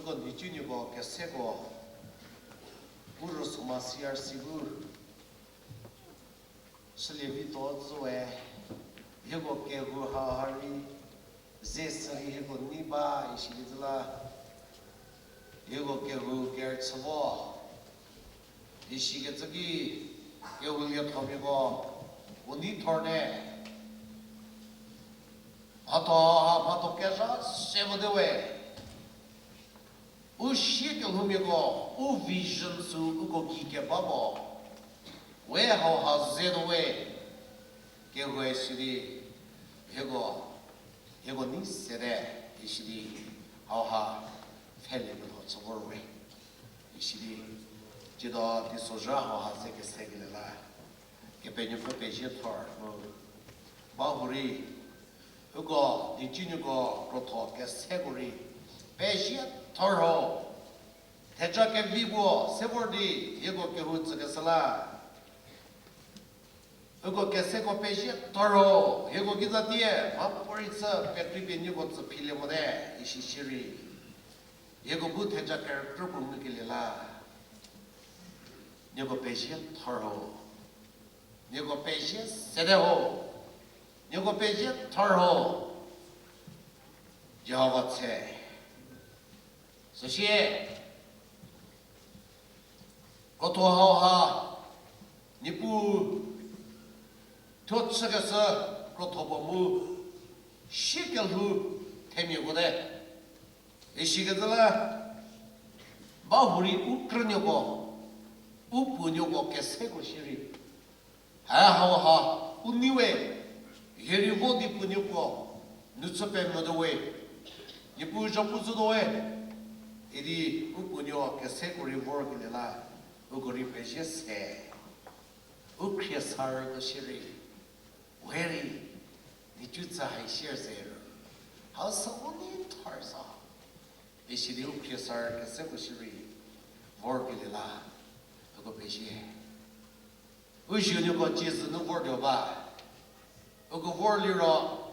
그거 니준이고 개세고 우르 소마시아시부 슬리비 도즈웨 이거 개고 하하리 제스리 이거 니바 이시리들라 이거 개고 개츠보 이시게 저기 개울려 터미고 우니 털네 아토 깨서 세버데웨 우시게 후미고 우 비전 수 우고 기게 바보 왜 하우하즈에도웨 개고에 시리 이거 니세레 이시리 하우하 펠리브도 저거웨 이시리 지도 디소자 하우하즈게 세길라 개페뉴 페페지 털 바후리 이거 니진이고 로토게 세고리 배시 털호 대자게 비고 세고리 이거 개후츠게살라 이거 개세고 배시 털호 이거 기자디에 마포리서 백리비니고츠 필레모데 이시시리 이거 부대자 캐릭터 부르길라 이거 배시 털호 이거 배시 세대호 이거 배지 털호 여와체 소시에 고토하하 니부 토츠가서 고토보무 시kel후 테미고데 이시게들라 마우리 우크르뇨고 우부뇨고 게세고시리 하하하 운니웨 예리고디 뿐이고 누츠ペンの도에 이부저부즈도에 이디 우뿐요 개세고리 버글라 우고리 베제세 우크리사르 시리 왜리 니주자 하이시르세르 하우서니 터서 이시디 우크리사르 개세고시리 버글라 우고 베제 우시뇨고 제즈는 버려봐 이거 월리로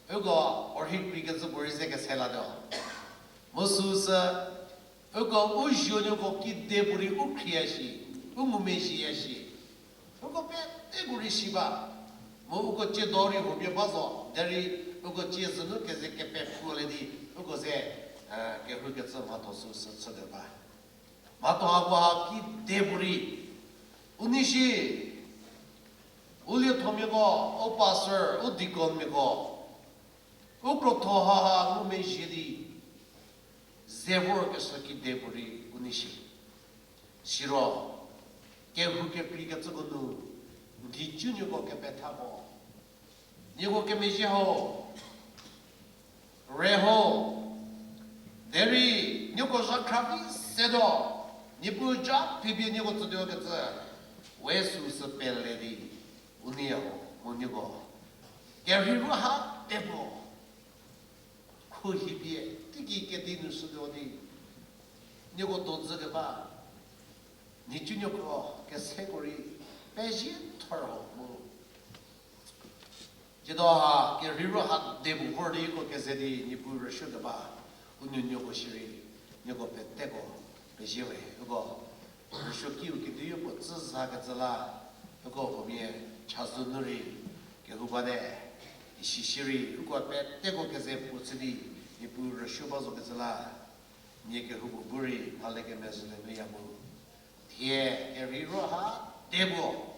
이거 어히크리게서 버리세게 살아도 무수서 이거 우시오뇨고 기대부리 우크리아시 우무메시야시 이거 배때구리 시바 뭐 이거 제도리 호비 봐서 대리 이거 제스는 계속게 배풀레디 이거세 개후게서 마토수서 쳐대봐 마토하고 기대부리 우니시 울려 토미고 오빠서 어디건미고 우크로토하하 우메시디 제보르게서 기대부리 우니시 싫어 개후게 프리가 저거는 니준이고 개배타고 니고 개미시호 레호 대리 니고 자카비 세도 니부자 비비니고 저도겠어 외수스 벨레디 우니야고 뭐니고 게리루하 데보 코히비에 뜨기게 되는 수도 어디 니고 돈즈게 봐 니준요고 게 세고리 배지 털어 뭐 지도하 게리루하 데보 버리고 게세디 니부르 슈게 봐 운윤요고 시리 니고 배때고 배지웨 이거 슈키우기 뒤에 즈사가 zala 이거 보면 차수누리 개후바데 시시리 이거 배때고 게세 부츠디 이부르 슈바조 게살라 니게 후부 부리 팔레게 메슬레 미야무 티에 에리로하 데보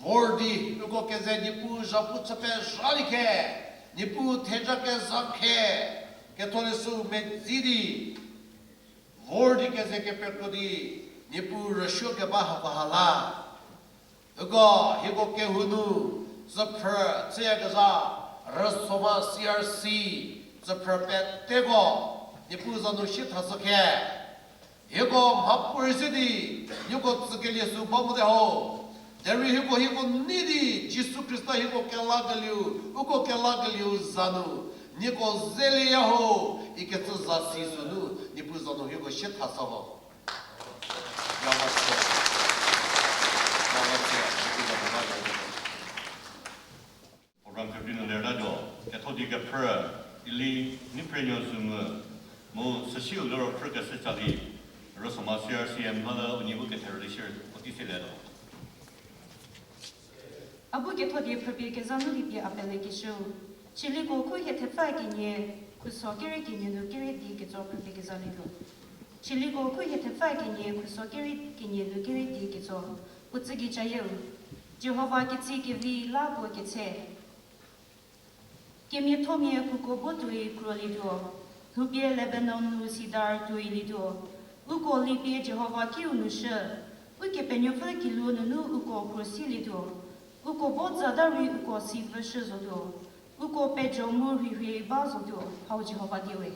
vordi 이거 게세 니부 자부츠페 샤리케 니부 테자케 자케 게토레스 메지디 vordi 게세 게페코디 니부 러쇼게 바하바할라 이거 개후누 저퍼 제가자 러소마 CRC 저퍼 배때고 니부자노 시타스케 이거 마포르시디 이거 츠겔리스 바무데호 대리 이거 니디 지수 크리스타 이거 켈라글류 이거 켈라글류 자누 니고 젤리야호 이게 츠자시수누 니부자노 이거 시타사호 야마스 Orang kebina lerajo, keto diga pra, ili ni prenyo summa, 뭐 스시울로 그렇게 쓰자리 로스마 CRCM 하나 우니부게 테러리셔 어디서 내려 아부게 토디 프비게 잔루리비 아벨레기 쇼 칠리고 코히에 테파기니 쿠소게리기니노 게리디게 조 프비게 잔리로 칠리고 코히에 테파기니 쿠소게리기니노 게리디게 조 우츠기 자예우 제호바 기치기 비 라보 기체 게미 토미에 쿠코보투이 크롤리도 Hubie Lebanon nu sidar tu ilido. Uko libie Jehovah ki unusha. Uke penyofa ki nu uko kursilido. Uko bodza dari uko siva shizodo. Uko pejo muri hui bazodo. Hau Jehovah diwe.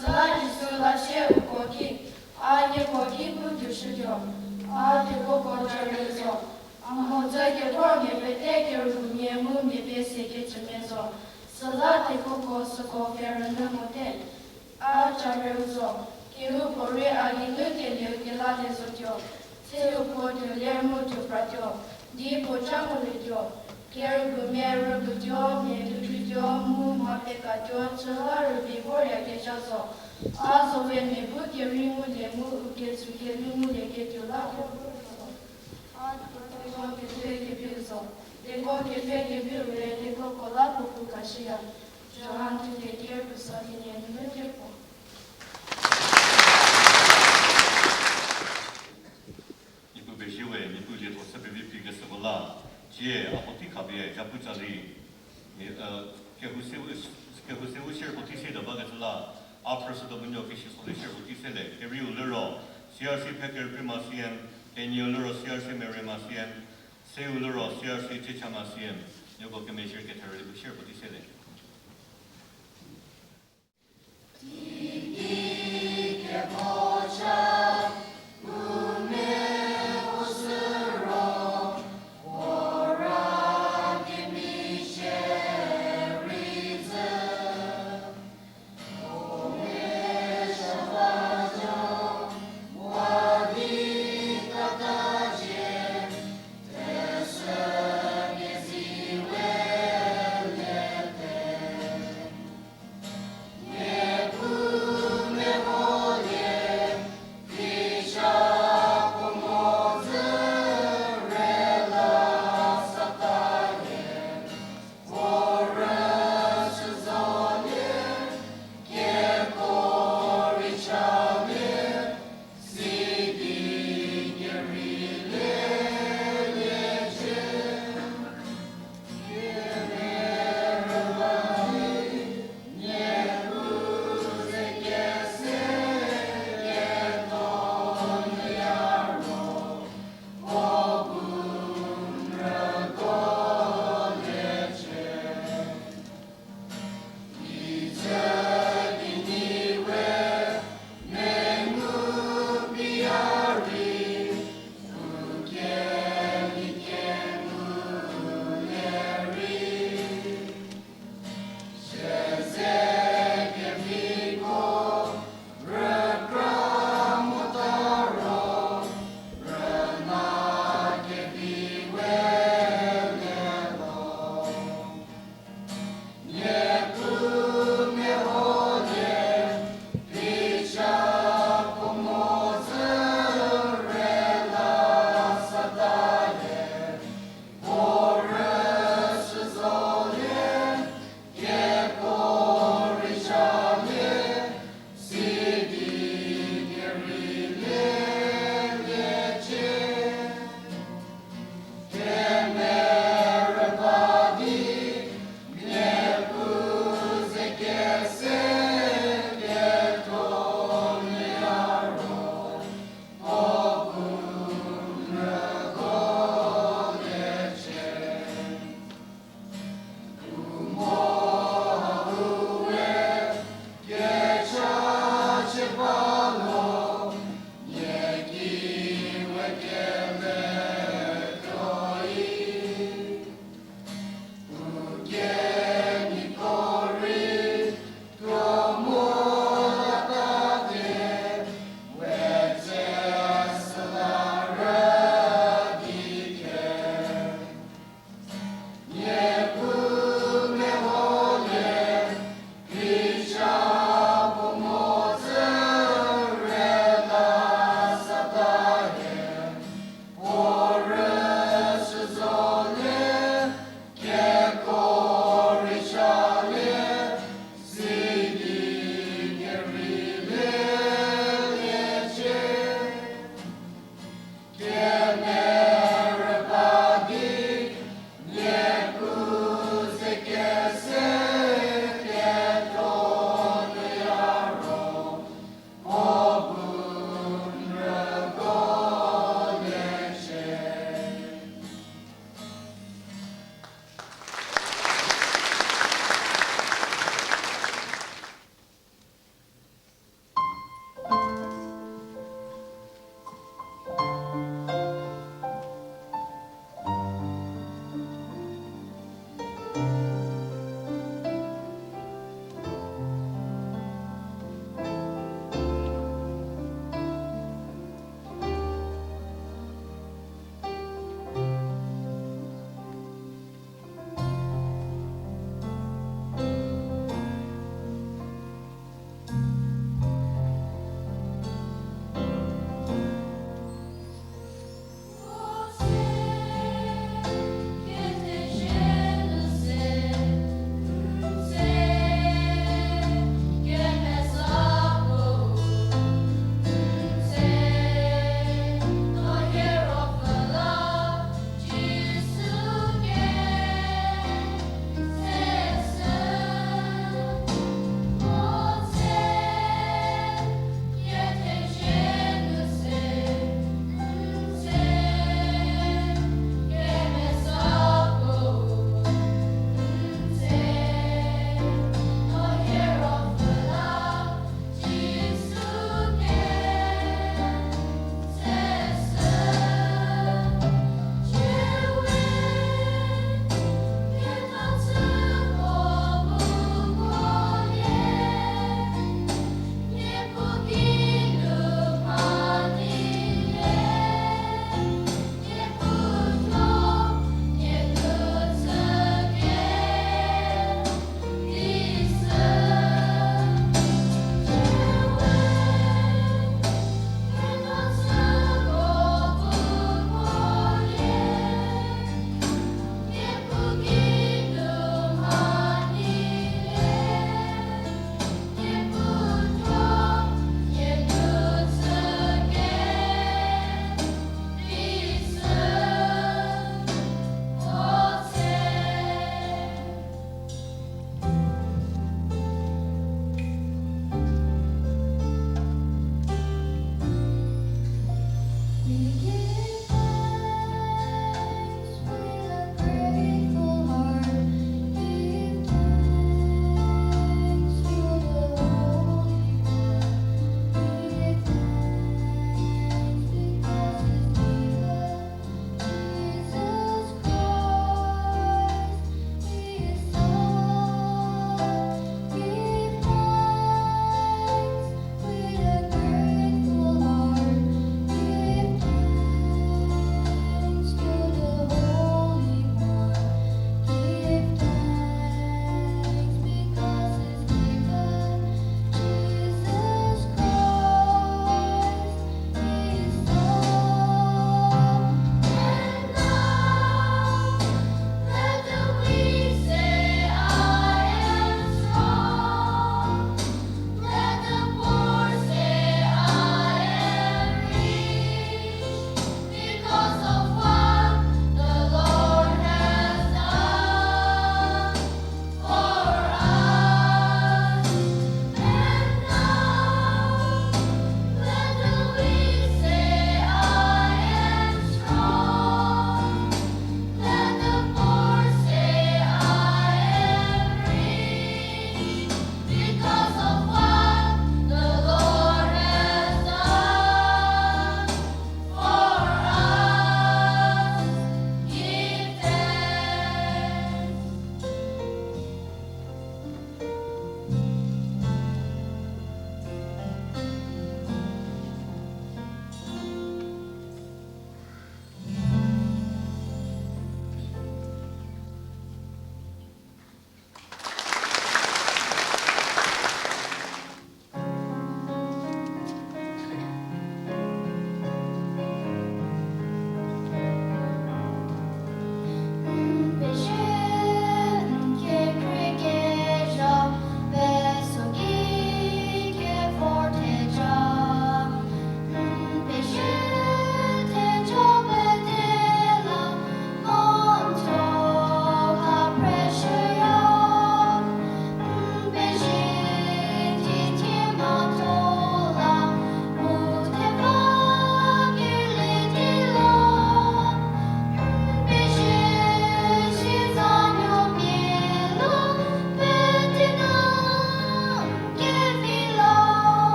Salati sulla sheu koki, aye koki buju shijo, ate koko jarezo, amoza ke tonye bete ke rumye mumye bese ke chimezo, salati koko soko ferna mote, a jarezo, kiru pore agi nuke leu ke late zotyo, seyo potu lermu tu pratyo, di po chamulityo, Keru gumeru gutyo, medu tutyo, mu mapeka tyo, chalaru biborya kechazo. Azo ve me buke rimu le mu uke tsuke rimu le ketyo la. Lego ke feke pilzo. Lego ke feke pilre, lego kola pupu kashia. Johan tu le kerku sakine numetepo. Ibu bejiwe, ibu le to sebe vipi gesebola. Jie apoti kabe japutali Kehou share potise de bagatla after the munyo kishi sole share potise le keriu lero CRC peker primasien enyo lero CRC meremasien seu lero CRC chichamasien yogo keme share ketare share potise le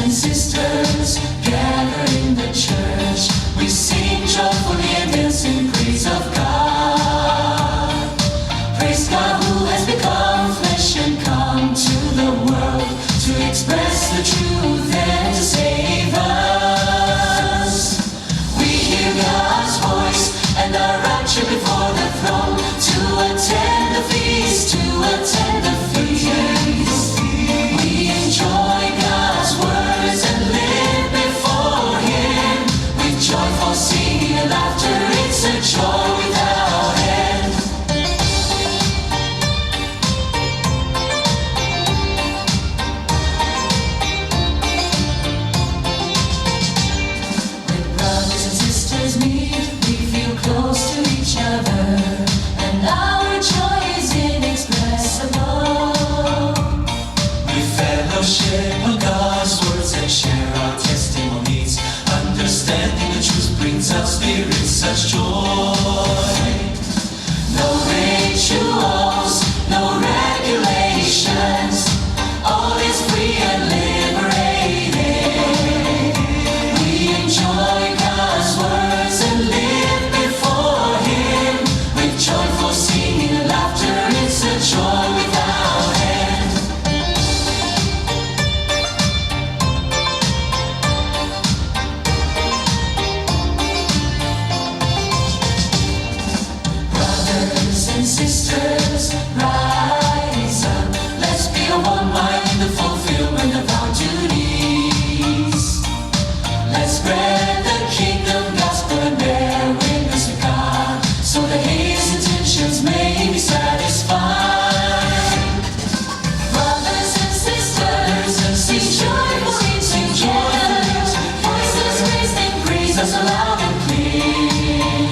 and sisters, gather in the church. We sing joyfully and dance in praise of God. Praise God who has become flesh and come to the world to express the truth and to save us. We hear God's voice and are raptured before the throne to attend the feast, to attend the feast. We enjoy God's words and live before Him with joyful singing and laughter. It's a joy without end. When brothers and sisters meet, we feel close to each other, and our joy is inexpressible. We fellowship on God's words and share our testimonies. Understanding the truth brings our spirits such joy. No rituals, no regulations, all is free and liberated. We enjoy God's words and live before Him with joyful singing and laughter. It's a joy without end. Brothers and sisters, rise up. Let's be of one mind in the fulfillment of our duties. Let's spread the kingdom gospel and bear witness to God, so that His intentions may be satisfied. Brothers and sisters, sing joyfully together. Voices raised in praise us loud and clear.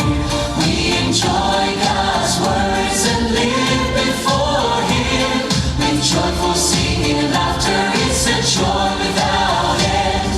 We enjoy God's words and live before Him with joyful singing and laughter. It's a joy without end.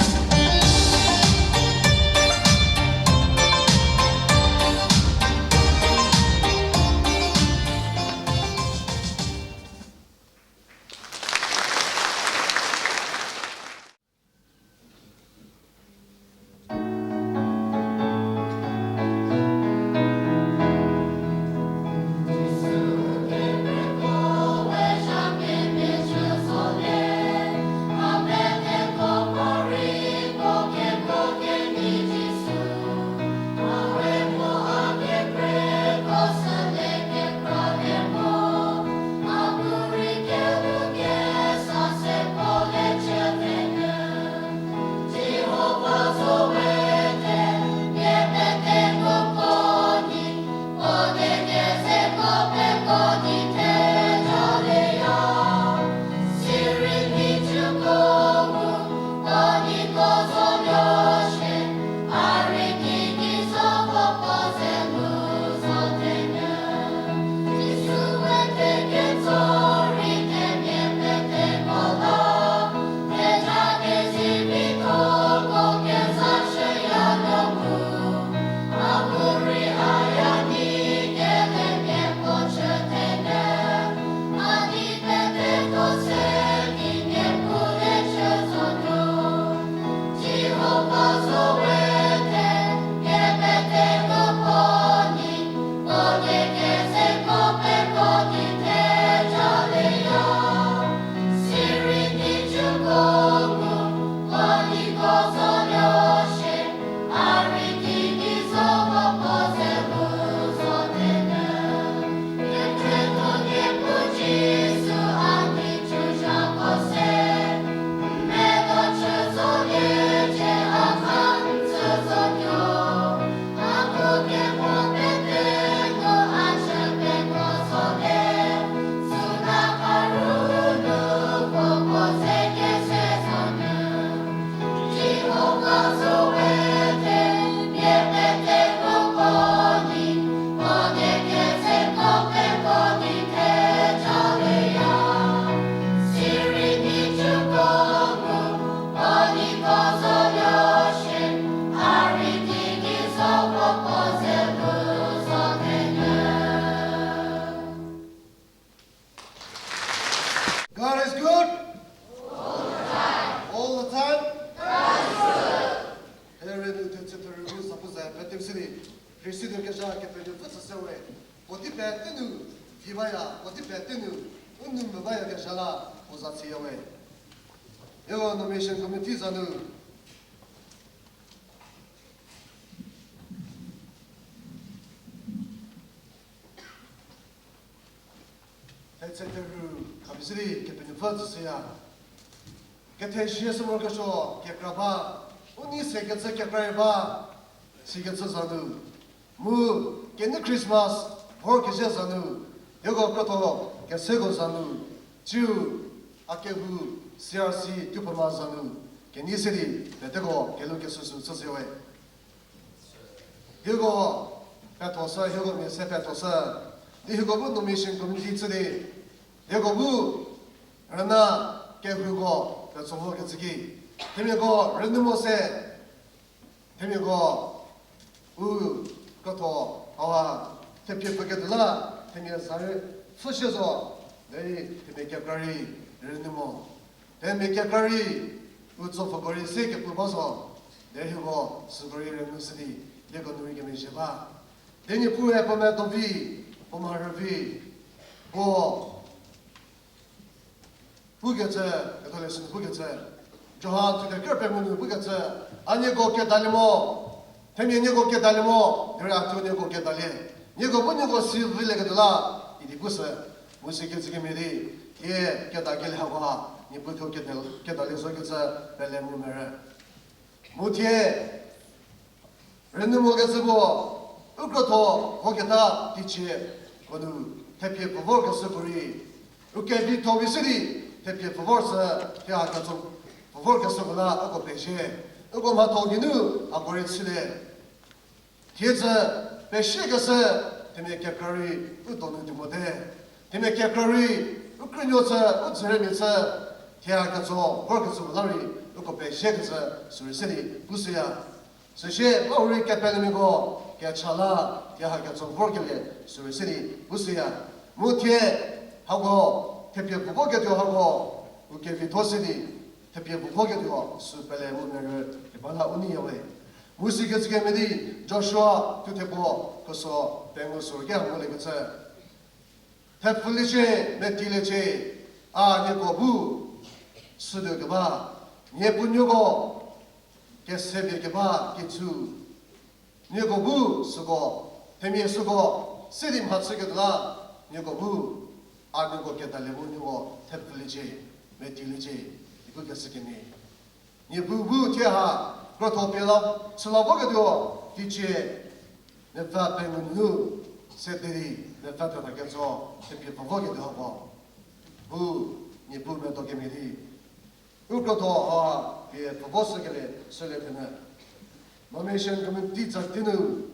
Jamais mes yeux sont nés, en 배트누 기바야 어디 배트누 운는 뭐야 게살아 오자치요에 이거 노미션 커뮤니티자누 etc. 감시리 개편이 퍼즈스야 개태시에서 먹어서 개크라바 우니 세계에서 개크라바 시계에서 자누 무 개네 크리스마스 버기제 자누 여거 그것도 개세고 자누 주 아케부 CRC 튜퍼마 자누 개니세리 배대고 개로게 수수 쓰세요에 여거 배토서 여거 메세 배토서 이거부 노미션 커뮤니티들이 여거부 하나 개부고 그래서 그지기 되면고 랜드모세 되면고 우 그것도 아와 대표께들라 되면 살 푸셔서 내이 대메케까리 랜드모 대메케까리 우츠포거리 세게 뽑아서 내히고 스거리 랜드스니 여거 누이게 메시바 되니 부에 보면 도비 보마르비 고 부게체 에돌레슨 부게체 저하 투데 커페문은 부게체 아니고 게달리모 태면이고 게달리모 내가 투니고 게달리 니고 bun이고 시빌레게들라 이디 부스 무시게지게 메리 예 게다길 하고 니 부토 게달리 소게체 벨레무메레 무티에 렌드모게스고 우크토 거기다 디치 거누 대피에 버버게스 부리 우케비 토비스리 대피에 버버스 대하가 좀 버버게스구나 하고 배시 하고 마토기누 아고레츠레 디에서 배시게스 데메케 커리 우도는 주모데 데메케 커리 우크뇨서 우츠레미서 대하가 좀 버게스구나리 하고 배시게스 수리스리 부스야 서시 우리 캐펠미고 개찰라 대하가 좀 버게레 수리스리 부스야 무티에 하고 대표 부보게도 하고 우케비 도스니 대표 부보게도 수펠레 문을 이발라 우니요에 무시게스게 메디 조슈아 투테보 거서 뱅고소게 한번에 그쳐 태플리체 메틸레체 아니고부 수드게바 예쁜요고 게세비게바 기추 니고부 수고 데미에 수고 세림 하츠게도라 니고부 아니고 게달레부니고 태플리체 메틸레체 이거 게스게니 니부부 티하 그렇도벨라 슬라보게도 디체 네파페누 세데리 네파타게서 테피 포고게도 하고 부 니부메도 게미리 우크도 게 포보스게레 설레테나 노메션 커뮤니티 자티누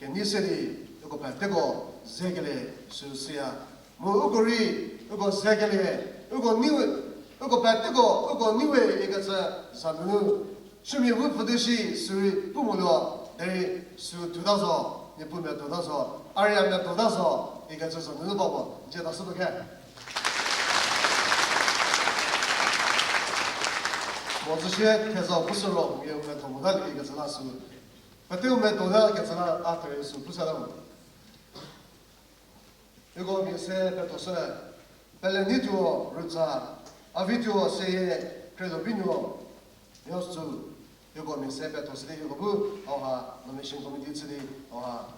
게니세리 이거 발테고 제게레 수시야 뭐 우고리 이거 제게레 이거 니우 이거 발테고 이거 니웨 이거서 사누 춤이 우프듯이 수리 부모로 내 수 두다서 니 부모 두다서 아리아면 두다서 이거 저서 눈을 보고 이제 다 쓰도록 해.我这些开始不是了，我们同的一个是那是，不对我们同的一个是那啊对是不是了？如果你是别都是，本来你就日子啊，为就些开始比你要是。如果你是别都是的，如果不，啊，我们新公民子的，啊，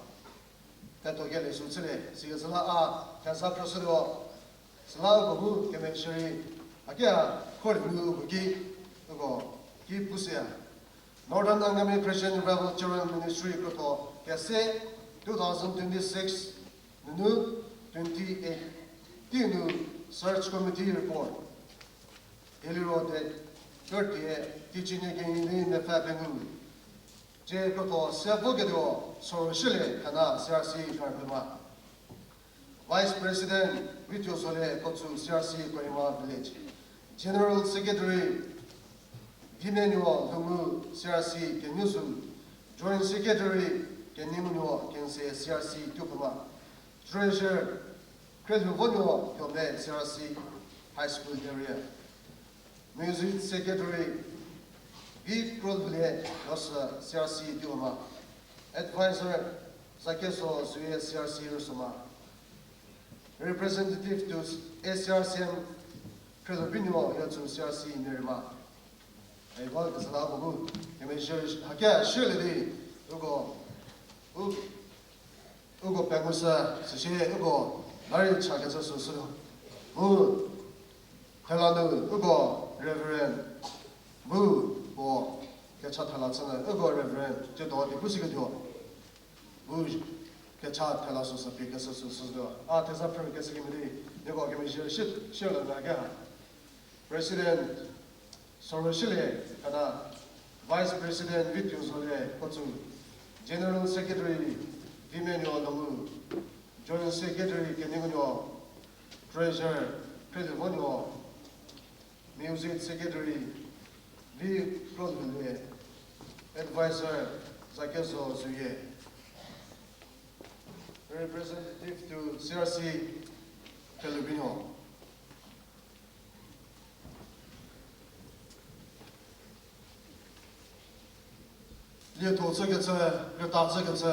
别都给来说起来，是个是那啊，看啥不是的哦，是那个不，给们说的，啊，给啊，可能有不给，那个给不是呀。Northern Angami Christian Revival Children Ministry 嗰度，嘅是2026 new 28 the new search committee report. Ele wrote that teaching again in the Fabenu. J. Proto, Sabogedo, Soroshile, Kana, CRC, Karpima. Vice President Vito Sole, Kotsu, CRC, Koima Village. General Secretary Gimenyo, Lumu, CRC, Kenyusu. Joint Secretary Kenimuno, Kense, CRC, Tupama. Treasurer Kredu Kyome, CRC, High School area. Music Secretary Viv Krolvile, Nosa, CRC Dioma. Advisor Zakeso, Suye, CRC Rusuma. representative to SRCM Credibility to CRC Nerima. I want to allow you may surely Ugo Pegusa, Sishe Ugo, Larry Chagaso Susu, Moo, Helanu, Ugo, Reverend, Moo, or Kachatalasana, Ugo, Reverend, Jedor, the Pusicadio, Moo, Kachat, Talasus, Picasso, Artisan Casimini, Ugo, Commission, Shirley Naga, President Sorosile, and Vice President Vitus Kotu, General Secretary Vimenio Namu, Joint Secretary Kenigno, Treasurer Credimonio, Music Secretary V. Claude, Advisor Zakeso Zuye, Representative to CRC Pelubino. Liu to这个字，又打这个字，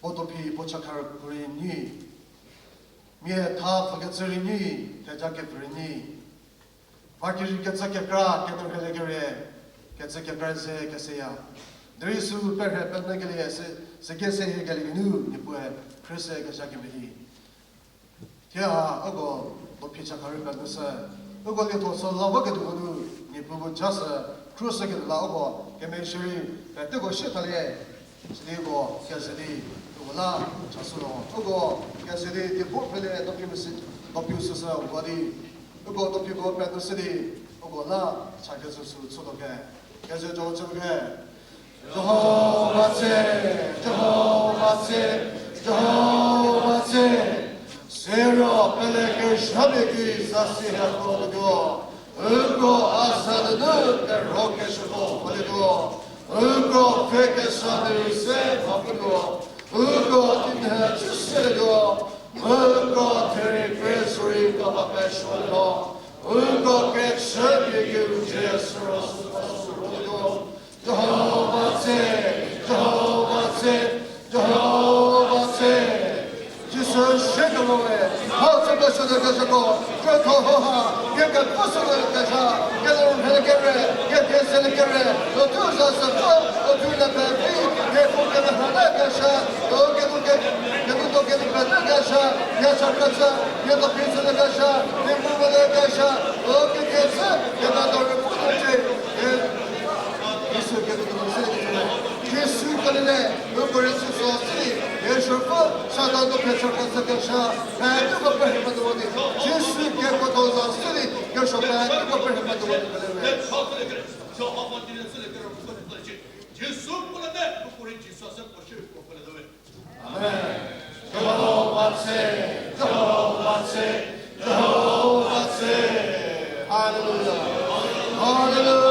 我都比不吃开不认你，面他不个字认你，他家给不认你，把个人个字个干，给他们那个人，个字个干些个些呀，对于苏本来本那个里是个些个里努，你不会，可是个啥个没的，天啊，那个我比吃开本那是，那个里头是老我个头努，你不就是。Cruise again, Lago, Gameshiri, that Tego Shitale, Sligo, Cassidy, Ula, Chasulo, Ogo, Cassidy, the Popele, Dopusus, Body, Ogo, Dopugo, Pet City, Ogola, Chakasu, Sotoka, Casajo Toga, Jehovah, Jehovah, Sarah, Pelek, Shabiki, Sassia, Ogo. Ugo asadını rokeşo poligo. Ugo fekesanı se papigo. Ugo dinhe çüseligo. Ugo teri presuri kapapeşoligo. Ugo geçşebi gülce sırası poligo. Jehovah se, Jehovah se, Jehovah se. Jesus Shekaloe, how to go to the Gazako, Krakoha, get the Pussel Gaza, get the Helicare, get the Selicare, the Tuzas of the Baby, get the Hanagasha, get the Panagasha, yes, Akasa, get the Prince of the Gasha, the Move of the Gasha, look at the get another Pussel. This will get the city. Jesus, look for instance, yes, your foot, Satan, the Petra Casacasha, and you go back to the body. Jesus, get what those are silly, you're so bad, you go back to the body. So, how about the city? Jesus, put a net before Jesus and push it for the way. Amen. Jehovah say, Jehovah say, Jehovah say, hallelujah, hallelujah.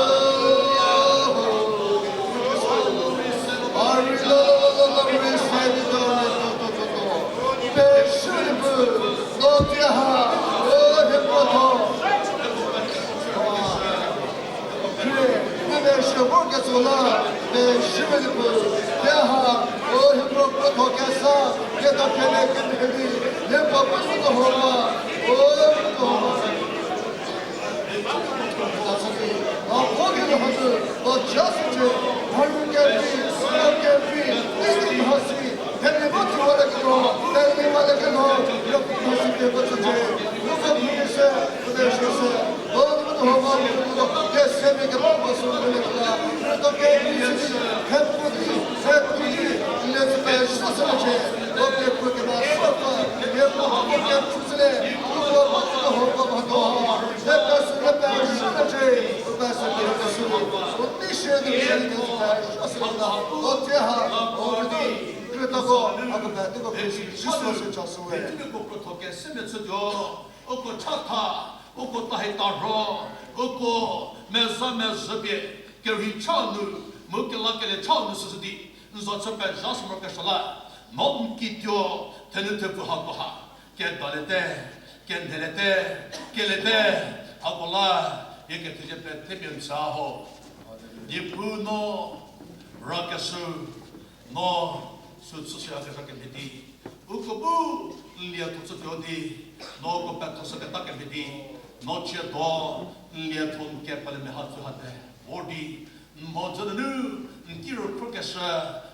ukobu lia tu jodi no ko pa to sa ta ke bidi no che do lia thon ke pale me hat hate body mo janu kiro prokasha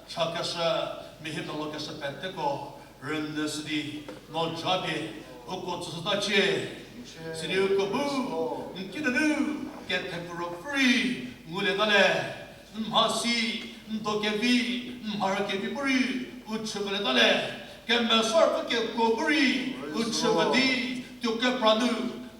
chakasha mehem lo ka sa pente ko rendesdi no jabe uko tsuda che sidi ukobu nkidanu get temporal free ngule dale masi ndokevi mharakevi puri uchbele dale kemme sorf ke koburi uchbadi to ke pranu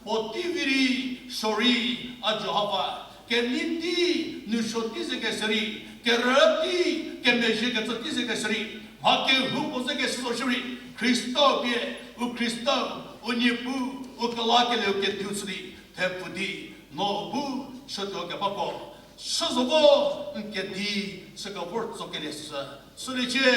potiviri sori ajhava ke niti nushoti se ke sari ke rati ke meje ke tsati se ke sari ma ke hu ko se ke sori Kristo bie u Kristo unipu u kala ke le ke tusri tepudi no bu shoto ke bako Shazogo nkedi sekaport sokelesa suliche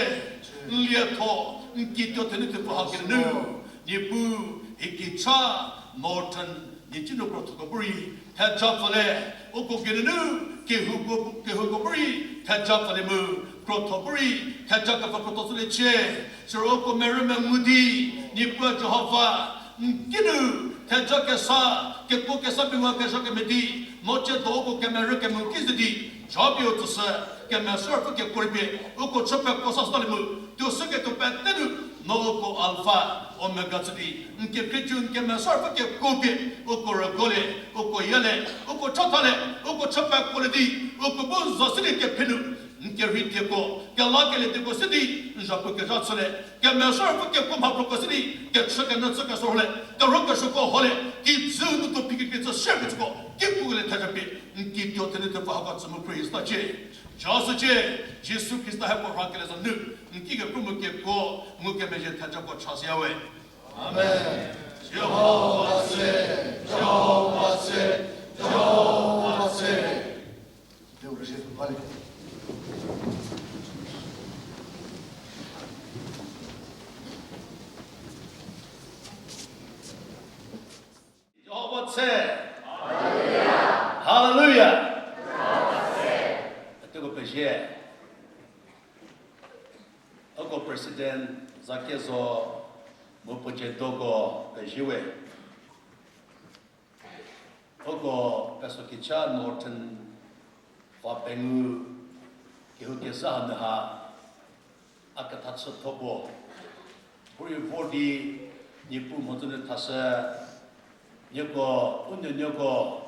lieto nkito tenete pohakenu nipu ikicha norton nitino protokobri tajafale okogenu kehugobri tajafale mu protobri tajaka protosuliche siroko merime mudi nipu jehova nkinu tajaka sa kepoke sabiwa kashaka medi noche dogo que me reke mu kizdi jabio to sa que me surf que korbe uko chope ko sastalimu to se que to petenu no ko alpha omega tdi nke kechun que me surf que kobe uko rogole uko yele uko chotale uko chope koledi uko bonzo sile que penu nke rite ko que la que le te ko sidi japo que jatsole que me surf que ko ma ko sidi que chaka no tsaka sorle que roka shoko hole ki zunu to piki ke shebet ko Kipule tajapi, kipyo tenete pahagat samu praise ta che. Jasa che, Jesu Christa hai por hakele sa nu, kiga kumu ke ko, muke meje tajako chasiawe. Amen. Jehovah se, Jehovah se, Jehovah se. Deus recebe vale. Jehovah se. Hallelujah. Tego peje. Ogo president zakezo mo poje dogo pejiwe. Ogo peso kicha Norton fa pengu Kehou kesa ha akatatso tobo. Puri body nipu motune tasa nyoko unyo nyoko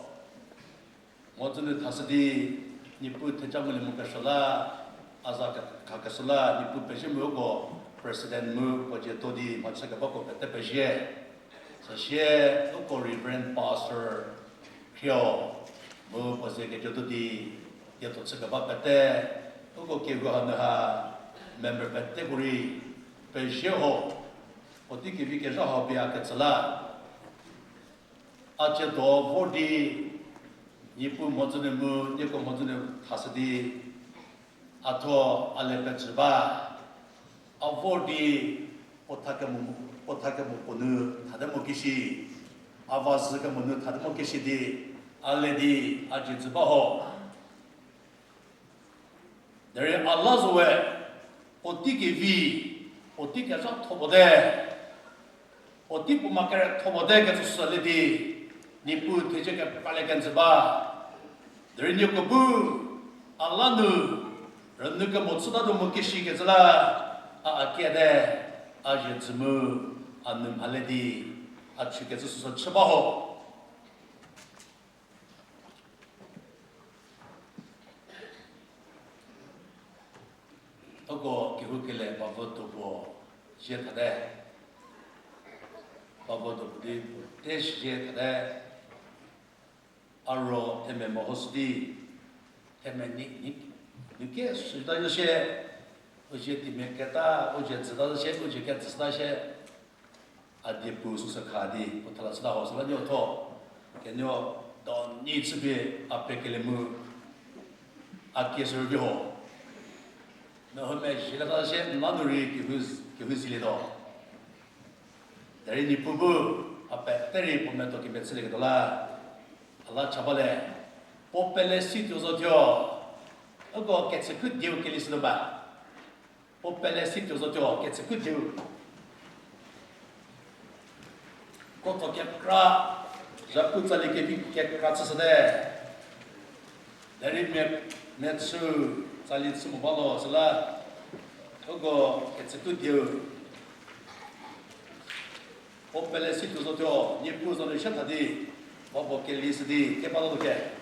모든 다스디 니부 대장을 먹으셔라 아자가 가가서라 니부 배심 먹고 프레시던트 무 어제 도디 맞춰가 받고 그때 배시에 사시에 또 리브랜드 파스터 표 뭐 버스게 저도디 예토 쳐가 받때 또 개고하는하 멤버 받때 우리 배시호 어떻게 비게서 하비아겠을라 아제도 보디 니부 모즈네 무 니고 모즈네 타스디 아토 알레페츠바 아보디 오타케무 보누 타데모키시 아바스가 모누 타데모키시디 알레디 아지츠바호 데레 알라즈웨 오티게비 오티게서 토보데 오티부마케 토보데 게츠살레디 nipu tejeka palekan seba derinyo kabu alanu rennuka motsuda do mokishi gezala a akede ajetsmu annum aledi achuketsu so chabaho ogo kehukele bavoto bo jetade bavoto de tesh jetade Aro teme mohosdi teme ni ke suda yoshe oje time keta oje zida she oje ke zida she adi pusu sakhadi potala zida hosla nyo to kenyo don ni tsibe apekelemu akye servi ho no home jila she nanuri ki huzile do dari ni pubu ape teri pometo ki betsele dola Allah chabale popele sitio zotio ogo ketse kudio kelisno ba popele sitio zotio ketse kudio toto kekra japu tsali kepi kekra tsade dari metsu tsali tsumubalo sala ogo etsukudio opele situ zoto nipu zone shatadi bobo kelisdi kepalo ke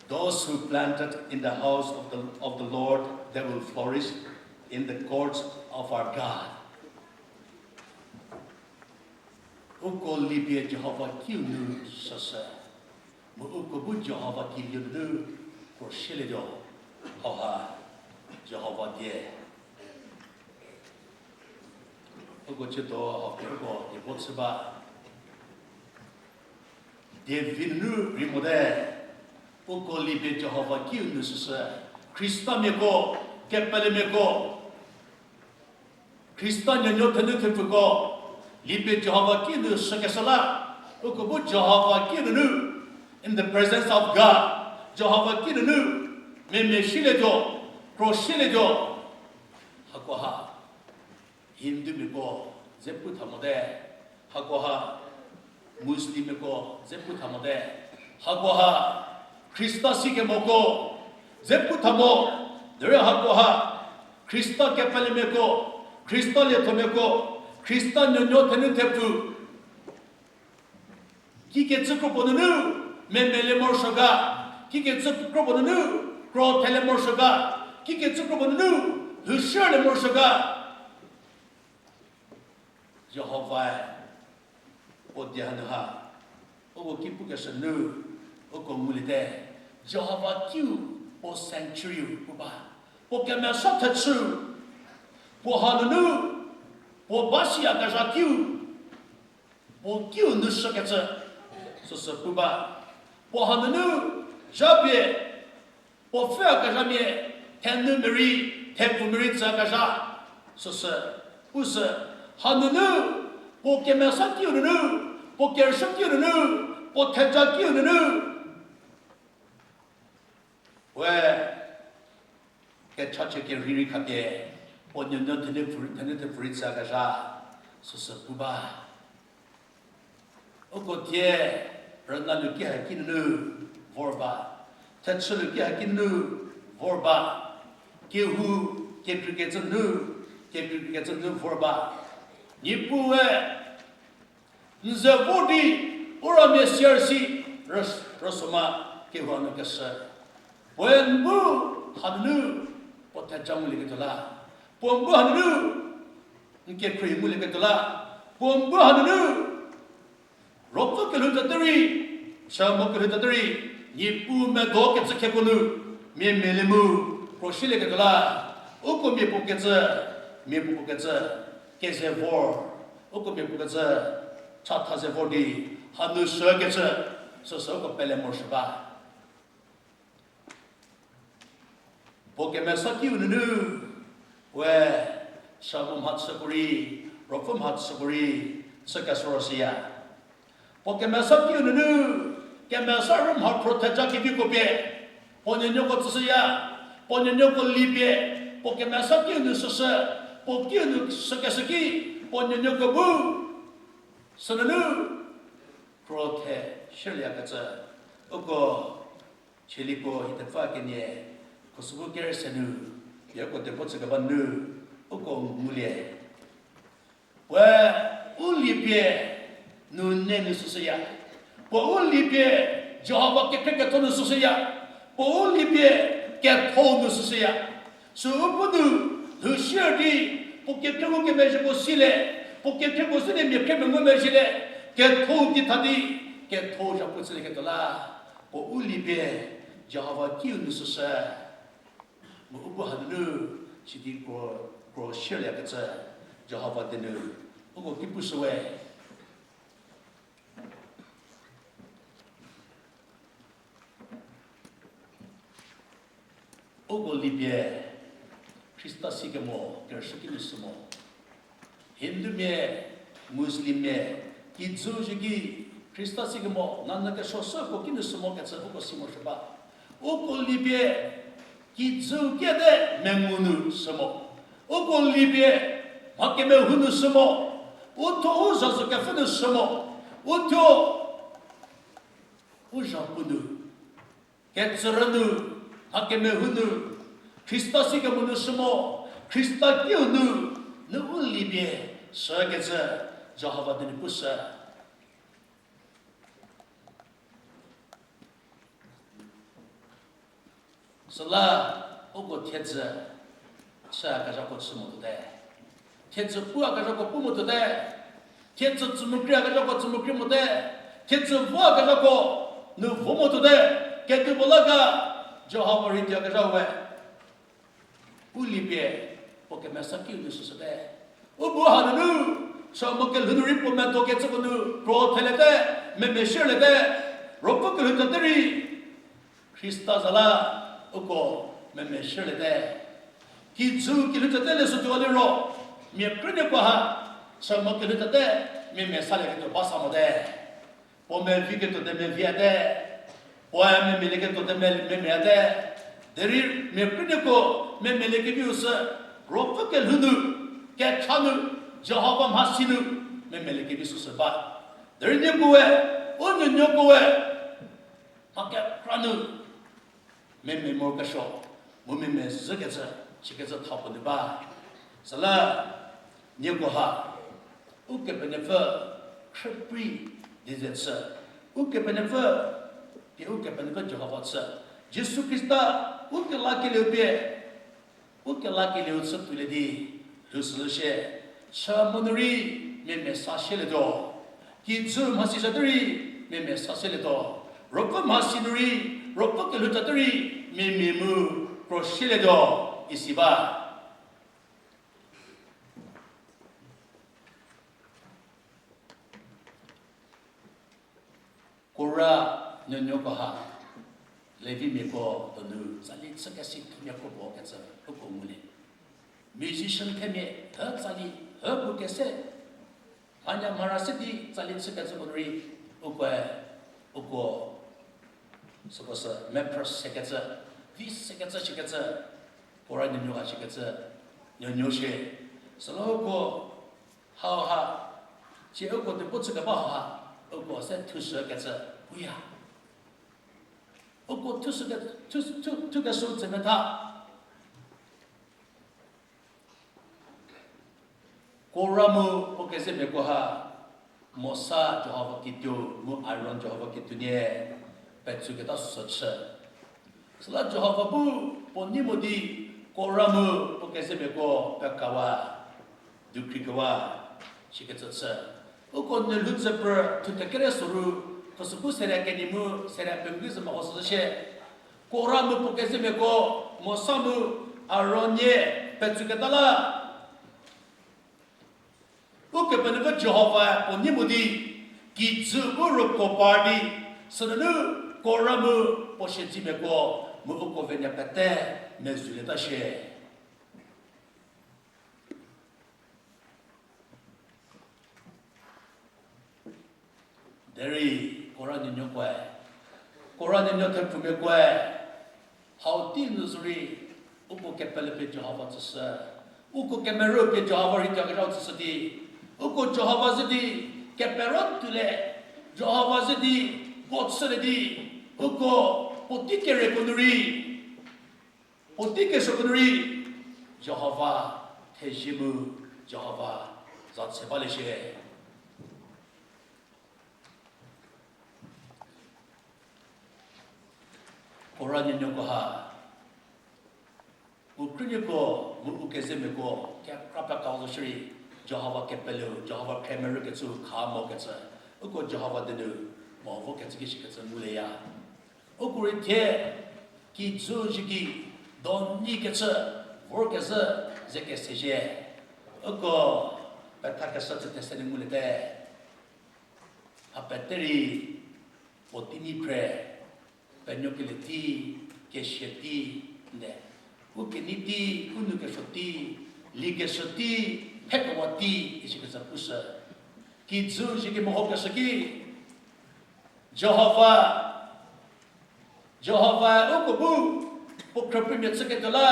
Those who planted in the house of the Lord, they will flourish in the courts of our God. Uko libye Jehovah kiunu sasa. Mu uko bu Jehovah kiunu for shilido. Hoha Jehovah die. Uko chito uko ibotsba. Devinu rimode. Uko libye Jehovah kiunu sasa. Krista meko kepele meko. Krista nyo tenutefuko. Libe Jehovah kinu sakasala. Ukubu Jehovah kinu in the presence of God. Jehovah kinu me shilejo, pro shilejo. Hakoha Hindu miko 제부 타모데 하고하 무슬림이고 제부 타모데 하고하 크리스타시게 먹고 제부 타모 늘 하고하 크리스타게 빨리 먹고 크리스타를 토메고 크리스타 년요 되는 대부 기계 찍고 보는 메멜레 모셔가 기계 찍고 보는 그로 텔레 모셔가 기계 찍고 보는 루셔레 모셔가 여호와 오디하나 오고 기쁘게서 누 오고 물리대 여호와 큐 오 센츄리 부바 오케면 서터츠 보하는 보바시아 가자큐 보큐 누셔게서 소서 부바 보하는 자베 보페아 가자미에 텐누메리 테푸메리 자가자 소서 우서 하느느 보케면 사키우느느 보케르셔키우느느 보테자키우느느 왜 개차체게 리리카게 본연년 테네 프리자가자 소서 부바 오고 뒤에 런나르게 하기는 vorba tetsu르게 하기는 vorba Kehou kepriketsenu vorba nipuwe nzavodi orame siersi rosoma Kehou kesa wenbu hanu potajamuli ketala pombu hanu nkeprimuli ketala pombu hanu ropto kelutari shamo kelutari nipu me do ketsekepunu me melemu proshile ketala oko me poketse kese vor oko me poketse chatase vodi hanu sheketse so ko pele moshba Pokemon Sakiunu, where Shabum Hatsakuri, Rokum Hatsakuri, Sakasorosia. Pokemon Sakiunu, Kemasarum Hat Protejakivikope, Ponyanoko Tsia, Ponyanoko Libye, Pokemon Sakiunu Sosa, Pokinu Sakasaki, Ponyanoko Boo, Sonanu, Prote, Shiliakata, Oko, Chiliko, Hitafakine. Kosugo kersenu yako depotse gabanu oko mulie wa ulipie nunne nususia po ulipie Jehovah kekeke nususia po ulipie Kehou nususia so upudu lushirdi po kekego kemeje posile po kekego sile me kebe ngomejile Kehou ditadi Kehou japotse ketola po ulipie Jehovah kiu nususia Ubu hadunu sidi ko shirya katsa Jehovah denu ugo kipuswe ugo libye Krista sigamo kershkinismo Hindu me Muslim me kidzujigi Krista sigamo nanaka shoso ko kinismo katsa ugo simo shaba ugo libye Kizu kede memunu samo. Ogo libye makeme hunu samo. Uto uzazu kafunu samo. Uto ujapunu. Ketseranu makeme hunu. Krista siga munu samo. Krista kiunu nu libye sagetse Jehovah deni pusa. Sala ogo tietse cha gajako tsumoto de tietse bua gajako pumoto de tietse tsumukria gajako tsumukrimo de tietse bua gajako nu vomoto de ketu bolaga Jehovah ritia gajawe ulipie poke mesaki nusu de ubu hanu shamokel hunuri pomento ketsuko nu pro telete me meshele de ropoko huntateri Krista zala Oko me shirle de kizu kilutate le sotuale ro mi prene ko ha samo kilutate me sale ke to basamo de po me vike to de me viade po me leke to de me de derir me prene ko me leke bi us ro ko ke hunu ke chanu Jehovah Masinu, Memeliki Susaba. There in your go, on your go, Maka Kranu, Meme Morkasho, Mumime Zugata, she gets a top of the bar. Salah, Nyokoha, Ukepenefer, Crepri, did sir. Ukepenefer, the Ukepenefer Jehovah, sir. Jesu Christa, Ukelaki Lupie, Ukelaki Lusa to the D, Lusushe, Shamunari, Meme Sasheledo, Kidzum Hasisadri, Meme Saseledo, Ropa Masinuri, Ropa Lutatari, Meme Mu, Prosheledo, Isiba. Kora Nyokoha, Levi Meko, the new Sali Sakasi Nyako, it's a Hukumuli. Musician came here, her Sali, her Bukese, Anya Marasiti, Salin Sakasaburi, Uko, suppose a Mepros Sekatsa, this Sekatsa Shikatsa, Kora Nyoha Shikatsa, Nyoshe, Saloko, how she opened the Putsakabaha. Oko said to Sirkatsa, we are. Oko took a suit in the top. Koramu, Okesemekoha, Mosa, Jehovah Kitu, Mu Iron Jehovah Kitunia, Petsuketa such. Slat Jehovah Bu, Ponimodi, Koramu, Okesemeko, Pekawa, Dukrikawa, Shikatsa. Ukon ne lutseper to the Keresuru, Kosuku Serakanimu, Serapembism also share. Koramu Pokesemeko, Mosamu, Aronye, Petsukatala. Ukepeneva Jehovah, Onimudi, Gizuru Party, Sonu, Koramu, Poshetimeko, Muko Venapete, Mezuleta share. Deri Koran in your way. Koran in your temple way. How thin is re Uko Capelpe Jehovah to sir. Uko Camerope Jehovah in Jagato City. Uko Jehovah Zidi, Caperon to le. Jehovah Zidi, God Sadidi. Uko Potike Reconuri. Potike Soconuri. Jehovah Tejimu, Jehovah Zatsebalishe. Koran in Yokoha. Ukriniko, Mukezemiko, Krapa Kausari, Jehovah Kepelu, Jehovah Kemerikatsu, Kamo Katsa, Uko Jehovah Denu, Movo Katsikishikatsa Mulea. Ukurite, Kizujiki, Don Nikatsa, work as a Zekesije. Uko, Patakasata Testing Mulete. Apateri, Potini prayer. Penyokiliti, Kesheti, ne. Ukiniti, Unukashoti, Ligasoti, Hekawati, Ishikasapusa. Kizu, Shikimohokasaki. Jehovah, Ukobu, Pokrapim Seketola,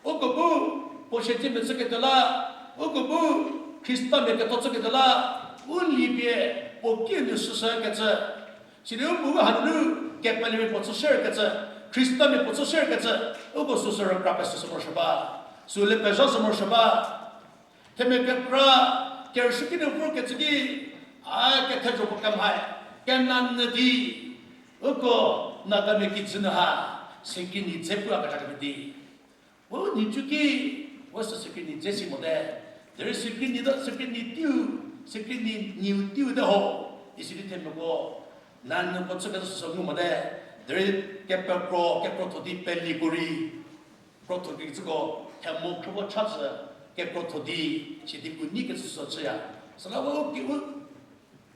Ukobu, Poshetim Seketola, Ukobu, Christa Mekatoseketola, Unlibie, Pokin Susakata. Sinubu Hanu. Get my living what's a circuit, Christami puts a circuit, Ogosur Krapas Moshaba, Sulepajas Moshaba, Temekra, Kersikin of Roketsi, I can tell you come high, Canan the D, Oko, Nagamekitsinaha, Sinking Zepua. Well, Nijuki was a second Jessimo there. There is second new, second new the whole. Is it temple? Nan Potsuka Sumade, there is Kepro to the Pelliguri, Protogizo, Tamoko Chaza, Kepro to the Chitipunik Socia. So now,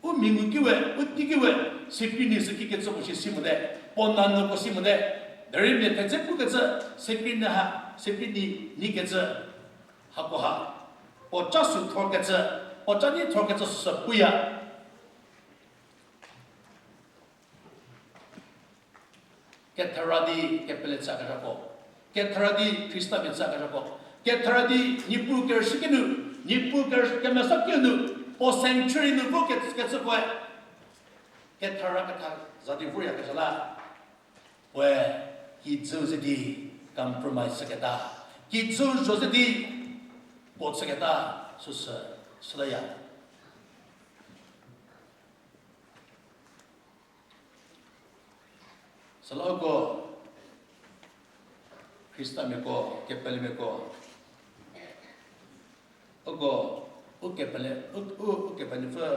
Umingu give it, Utigiwe, Sipini is the tickets of Simode, Ponan Cosimode, there is the Tezepuka, Sipini Niketza, Hakoha, or Jasu Torketza, or Jani Torketza Sapuya. Ketaradi Kepelet Sakarako, Ketaradi Christabit Sakarako, Ketaradi Nipu Kershikinu, nipu kema sakinu po sanctuary nu buket sketsukwe ketara kata zati vuria kasala where he zuzidi compromise seketa he zuzidi pot seketa susa selaya selago Krista meko kepel meko ogo ukepele fe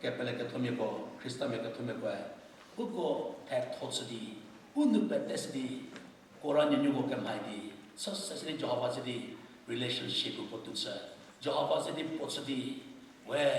kepele ke thomeko Krista meko thomeko ugo tek thotsdi unu petesdi Koran nyugo kemhaidi sasasri Jehovah sidi relationship potutsa Jehovah sidi potsdi we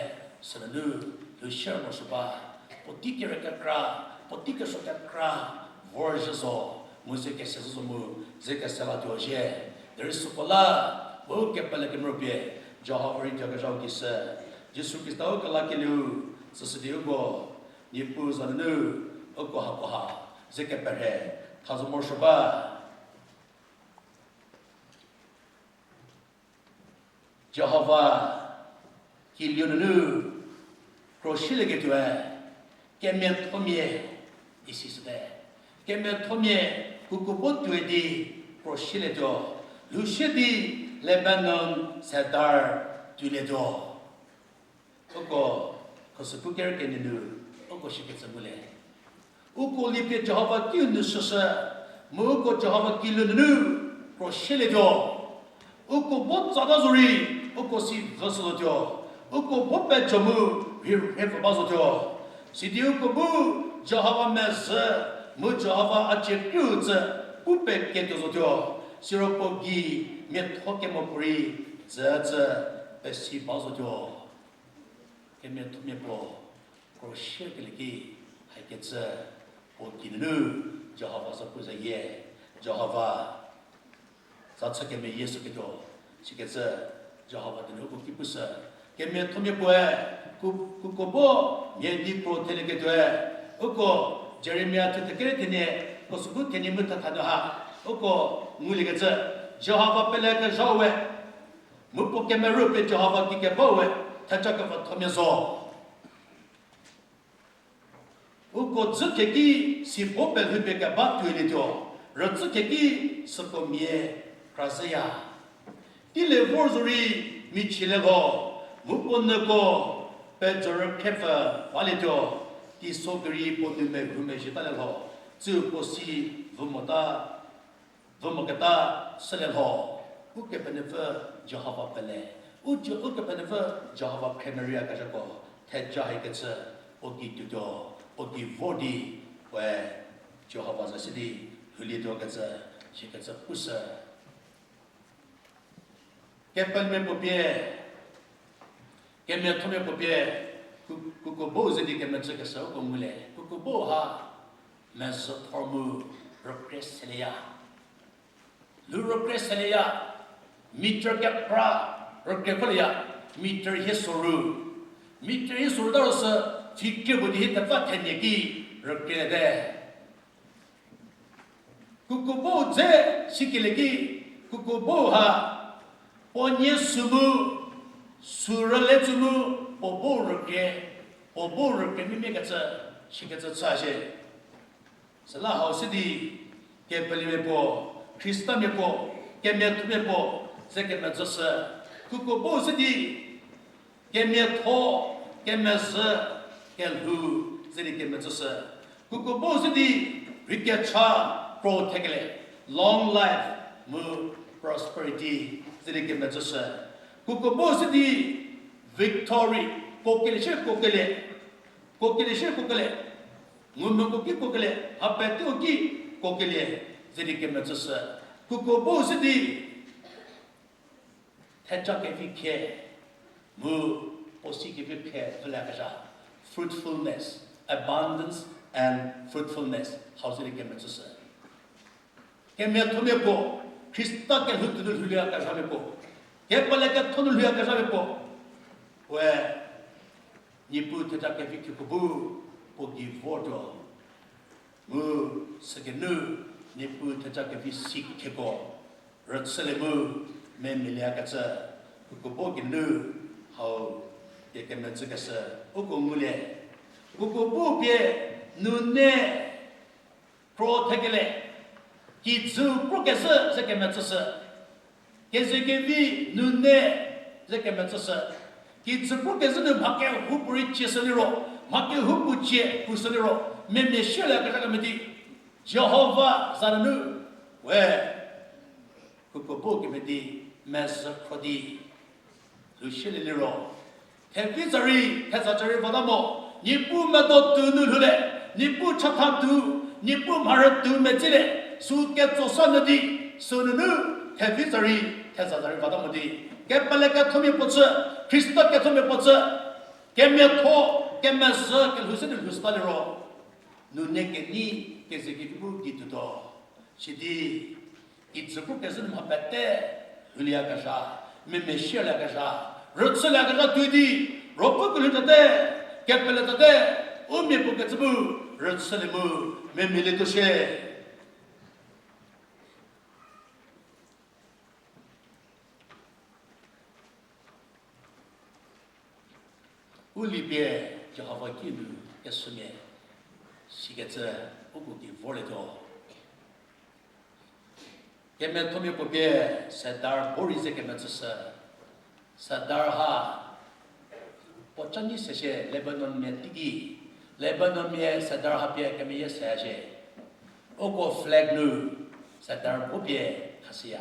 sanadu lu share no suba potikere kakra vorjeso musique sesumu zeka sala doje there is sukola bo kepele kemropie Jehovah ri jaga jau kisa Yesu Kristo kala kelu sesidiugo nipu zananu okoha zeka perhe tazumor shoba Jehovah kilionu kroshile getue kemen premier ici c'est kemen premier kukupot tuedi prochile do lushedi Lebanon sadar tuledo oko kosupuker kenenu oko shiketsamule oko lipe Jehovah kinu sasa moko Jehovah kilunu prochile do oko bot zadazuri oko si vasulo do oko bope jomu hir bazo do sidi oko bu Jehovah mesa mu Jehovah attributes pupe ketozodio siropogi metokemopri zaza besi bazodio kemetumepo kroshekeleki haketsa pokinu Jehovah sapuza ye Jehovah zatsakeme yesu keto siketsa Jehovah denu kipusa kemetumepo kukobo yendi pro teleketo uko Jeremiah to the Keretine, was good can you mut Tadaha, Oko, Muligaza, Jehovah Peleka Jowe, Mupokemerupe, Jehovah Kikaboe, Tachaka Tomizo. Oko Zukeki, si Popel Hubeka Batu Elito, Rotsukeki, Sokomie, Krasaya. Ile Vorzuri, Michilego, Muponeko, Pedro Kefa, Valito. Di sogri potume gumeji talelo zu posi vumota selelo uke benefer Jehovah pele uke benefer Jehovah kemeria kajako tejahi ketsa ogi tudo ogi vodi we Jehovah zasidi hulido ketsa shiketsa pusa kepel me popie kemia tome popie Kukubo zedi kemetsa kesau komule kukubo ha mesotormu rokreselia lu rokreselia miter kepra rokrekolia miter hisoru darosa fikir budi hitafa tenyeki rokrede kukubo ze sikilegi kukubo ha ponye sumu suraletumu Oborke mimekatsa shikatsa sashe Salah City Kepelimepo Christamepo Kemetumepo Zekematsa Kukobo City Kemeto Kemasa Kelhu Zedikematsa Kukobo City Rikacha Protekele long life mu prosperity Zedikematsa Kukobo City Victory, kokele, ngumnoki kokele, apetoki kokele, zedike metsa, kukobo sedi, tachakefike, mu posikefike, velakaja, fruitfulness, abundance and fruitfulness, how zedike metsa. Kemetumepo, Christa ke hutudul hulia kajamepo, kepaleka tonul hulia kajamepo. Where Nipu Tatakaviku Kubu, Pogi Vodo, Mu Sagenu, Nipu Tatakavi Sik Keko, Rotselemu, Memiliakata, Kukubo ginu how ye kemen zikasa ukumule kukubo bie nune protegele kizu prokesa zekemen zasa kezekevi nune zekemen zasa kizu prokesa de make hupuri chesaniro make hupuche kusaniro meme shela kakamedi Jehovah zaranu we kukubo kemedi mesa khodi Lushiliro. Tevizari, Tezatari Vadamo, Nipu Madotu Nule, Nipu Chatatu, Nipu Maratu Mezile, Sugetso Sanadi, Sununu, Tevizari, Tezatari Vadamodi, Gepaleka Tomi Potsa, Christa Katomi Potsa, Gemeto, Gemasa, Kelhusin Hustalero, Nunekeni, Kezekibu Gitudo, Shidi, it's a book as in Mapete, Uliakasha. Memeshia la gaja, Rutsa la gaja tuidi, Ropokulate, Capelatate, Umipukatsu, Rutsalimu, Memilitoshe. Ulibie, Jehovah Kinu, Yasume, she gets a Uguki Voleto. Kemen Tommy Popie, Sadar Borise Kemetsa, Sadar Ha, Pochani Seshe, Lebanon Metigi, Lebanon Me, Sadar Hapia Camille Sage, Oko Flag Nu, Sadar Popie, Hasia,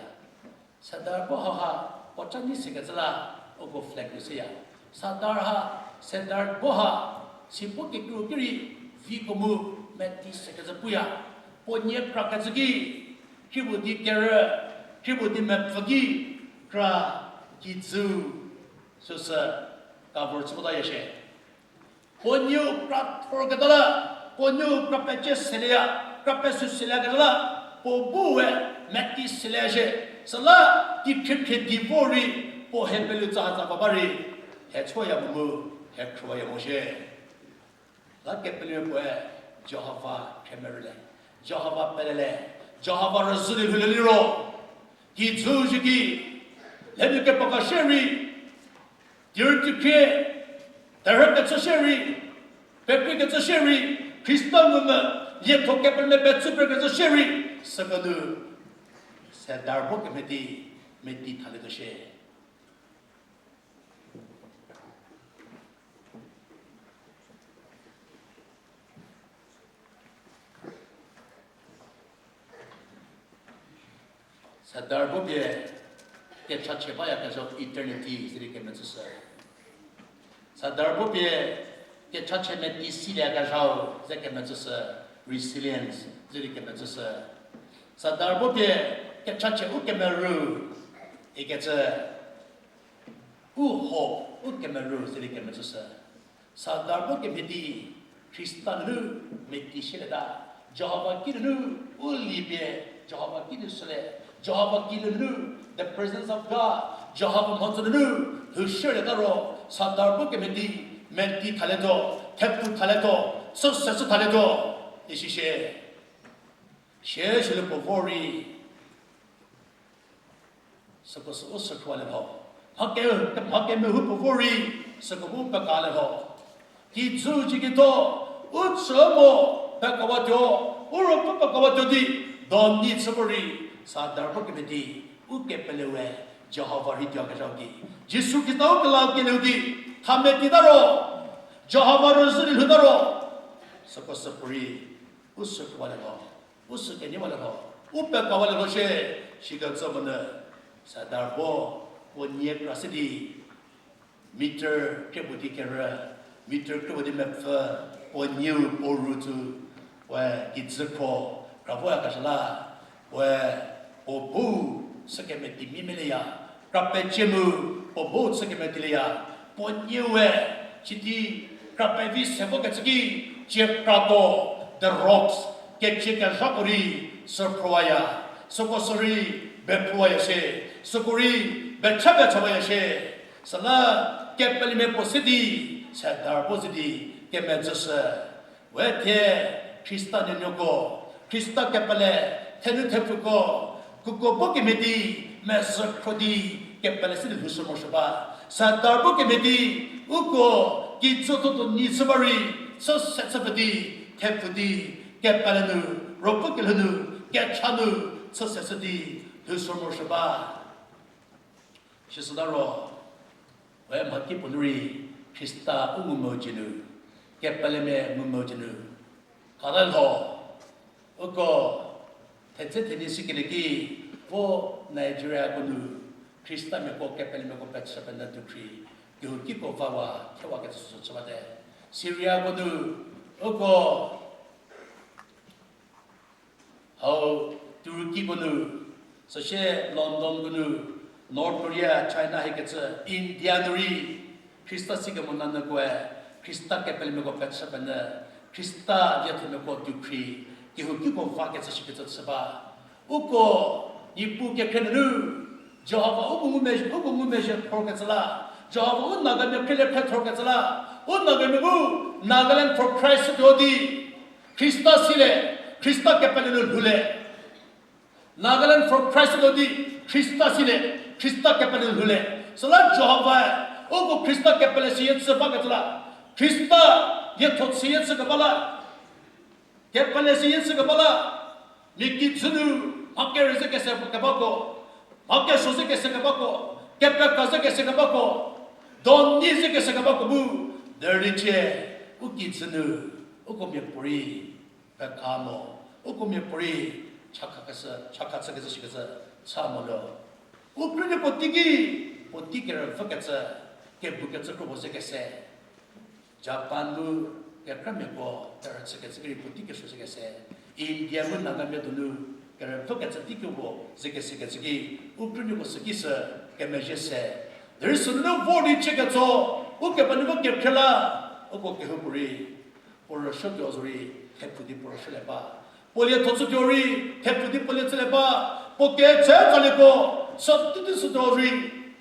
Sadar Boha, Pochani Segazala, Oko Flag Lucia, Sadar Ha, Sadar Boha, Sipoki Kiri, Vikomu, Meti Segazapuya, Ponye Prakazagi. Kibudi kera, kibudi mepfagi, kra kizu, susa kabur semudah yashe. Ponyu kra forgadala, ponyu kra peces selia, kra pesus selia gadala, pobuwe meti seliaje. Salah dikit divori, po hebelu zahat zababari, hechwaya mumu, hechwaya moshe. Lagi pelu poe Jehovah kemerle, Jehovah pelele. Jehovah Razuli Huliliro, Gizuji, Leduke Pakasheri, Dirtuke, Derekatsasheri, Pepikatsasheri, Christanuma, Yetokepel Betsuperkatsasheri, Sabadu, said Darbook Medi, Medi Talidashe. Sadar Bobie, get Chachebaya as of eternity, is the Kemetsa. Sadar Bobie, get Chachemet Isilia Gajao, the Kemetsa, resilience, the Kemetsa. Sadar Bobie, get Chache Ukemeru, he gets a Uho, Ukemeru, the Kemetsa. Sadar Bobie, Christanu, Meti Shilada, Jehovah Kidanu, Ulibie, Jehovah Kidusale. Jehovah Kilunu, the presence of God, Jehovah Montanu, who shared the row, Sadar Bukemedi, Menti Taledo, Tepu Taledo, Success Taledo, Ishishe, Share Shilpovori, Suppose also Qualeho, Hakem Hupovori, Sakabu Bakaleho, Kizu Jigito, Utsomo, Pakawato, Uropakawatodi, don't need Sabori. Sadar Bukimedi, Ukepelewe, Jehovah Hidyakajadi, Jisu Kitao Kalaki, Hametidaro, Jehovah Rosari Hudaro, Sakosapuri, Usukwalaho, Usukaniwalaho, Upekawaloshe, Shigatsabana, Sadar Bo, Wanye Prasidi, Meter Kebutikera, Meter Kubadi Mepfa, Wanyu Borutu, where Gitzako, Ravoya Kashala, where Obu Sakemeti Mimilia, Rapechemu, Obu Sakemetilia, Ponyewe, Chiti, Rapevis Sevokatski, Jeprago, the rocks, Ketchika Japuri, Surproya, Sokosori, Bepoyashe, Sokori, Bechabetawayashe, Sala, Kepelime Posidi, Sadar Posidi, Kemetsasa, Wete, Christan Yoko, Christa Kepele, Tenutefuko, Kuko Bokimedi, Mesa Krodi, ke palestine husu mo shaba sa darbo ke medi uko ki zoto to ni sabari so setsabadi tepudi ke palenu ropo ke lenu ke chanu so setsadi husu mo shaba Shisudaro, where Makipunuri, Krista Umojinu, Kepaleme Mumojinu, Kadalho, Oko, Tetini Sikiliki, for Nigeria Gunu, Krista Meko Kepalmeko Petsapan Decree, Yukiko Fawa, Kawakat Sosabade, Syria Gunu, Oko, how Turkey Gunu, Sashe London Gunu. North Korea, China, India, Krista Sigamonana, Krista Kapelmego Petsabana, Krista Yatamako Ducree, Kehou Fakets Saba, Uko, Yipu Kenu, Jehovah Ubu measure Prokazala, Jehovah Nagame Pele Petrokazala, Unagamu, Nagaland for Christ Dodi, Krista Sile, Krista Kapelinu Hule, Nagaland for Christ Dodi, Krista Sile. Krista Kapelin Hule. So let Jehovah, Ogo Krista Kapelesian Sabagatla, Krista Yetosian Sagabala, Kapelesian Sagabala, Niki Zunu, Hake Rizeke Sabako, Hake Soseke Sagabako, Kepa Kazake Sagabako, Don Nizeke Sagabako, Derliche, Uki Zunu, Ukomipuri, Pekamo, Ukomipuri, Chakatsakasa, Samolo. Ukraine potiki fakatsa ke bukatsa ko bose ke se Japan lu ke krameko taratsa ke sikri potiki so ke se India mun nagame dunu ke fakatsa tikubo zeke Ukraine ko sikisa ke mejese there is no body chekatso uke panu ke khala uko ke hupuri por shotozuri ke pudi por shleba polia totsuri ke pudi polia shleba poke chaleko Substitute Sudori,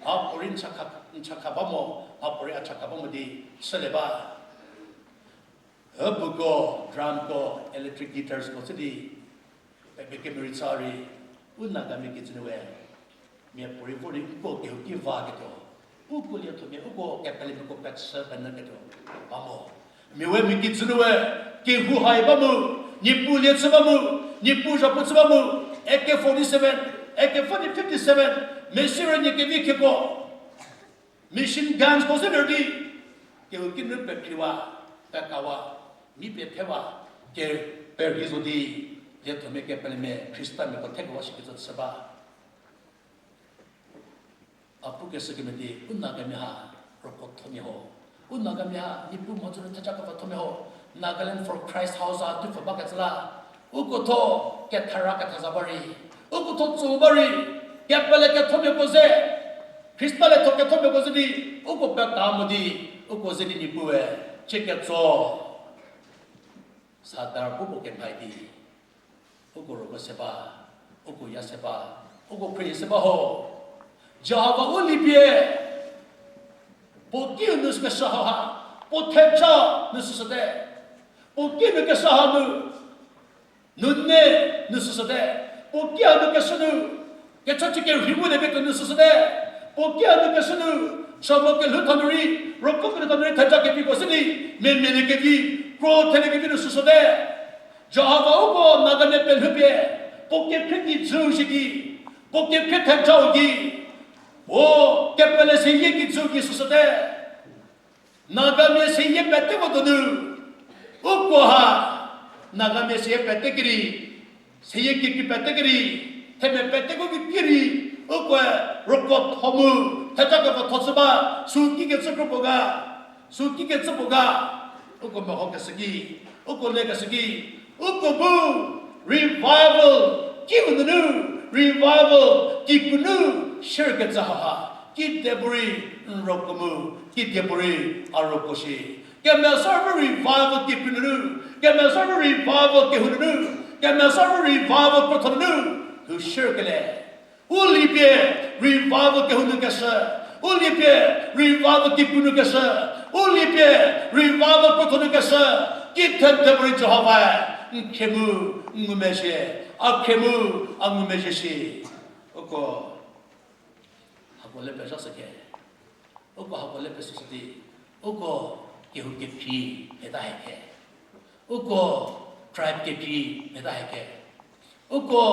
Aporin Chakabamo, Apori Chakabamodi, Seleba, Herbugo, Dramco, electric guitars, City, became Rizari, Unagami gets in the way. Mere Puri, Uko, give Vagato, Ukulia to me, Uko, Capelico Petsa, and Nagato, Bamo. Miwemi gets in the way, Kehou Bamu, Nipulia Sabamu, Nipuja Putsabamu, Eke 47. AK-47, Messieurs Nikeviko, Mission Guns Possibility, Kehou Pekriwa, Pekawa, Mipetewa, Ke Pergizodi, yet to make a peleme, Christa Mekoteko Washington Saba. A Pukesekimiti, Unagamiha, Rokotomiho, Unagamiha, Nipu Motor Tachaka Tomiho, Nagaland for Christ HOUZHA, to for Bakatla, Ukoto, get Taraka Tazabari. Uko Totsubari, Yapaleka Tomioze, Cristale Tokatomiozi, Uko Pekamudi, Uko Zedini Bue, Chekatso, Sadar Uko Kempaidi, Uko Rogoseba, Uko Yaseba, Uko Prisebaho, Java Olipie, Pokinus Mesaha, Potencha, Nususade, Pokin Kasahamu, Nune, Nususade. Pokia no Kasunu, get such a ribu de Beton Susade, Pokia no Kasunu, Shamoke Lutanuri, Rokokanuri Tajaki people city, Memenegavi, Pro Telegavi Susade, Java Ugo, Nagane Pelhubie, Pokia Pretty Zuzigi, Pokia Peta Jogi, O Capelesi Yaki Zugi Susade, Nagame say Yepetevadu, Ukoha, Nagame say Petegri. Sayeki Petegri, Teme Petego Kiri, Ukwe, Rokot Homu, Tataka Totsaba, Suki gets a Boga, Ukomahokasagi, Uko Legasagi, Ukobu, revival, give the new, revival, keep new, Shirkatsaha, keep debris, Rokomu, keep debris, Arokoshi. Get me a server revival, keep new, get me a server revival, Kehou. Get me a revival for Tonu, who shirkele. Ulipie, revival Kehunukasa, Ulipie, revival Kipunukasa, Ulipie, revival for Tonukasa, get the bridge of Hawaii, Kemu, Ngumeje, Akemu, Angumejeshi, Oko, 하고 레벨 줬게 오고 하고 레벨 줬지 오고 Kehou के भी मेरा है के उको tribe के भी मेरा है के उको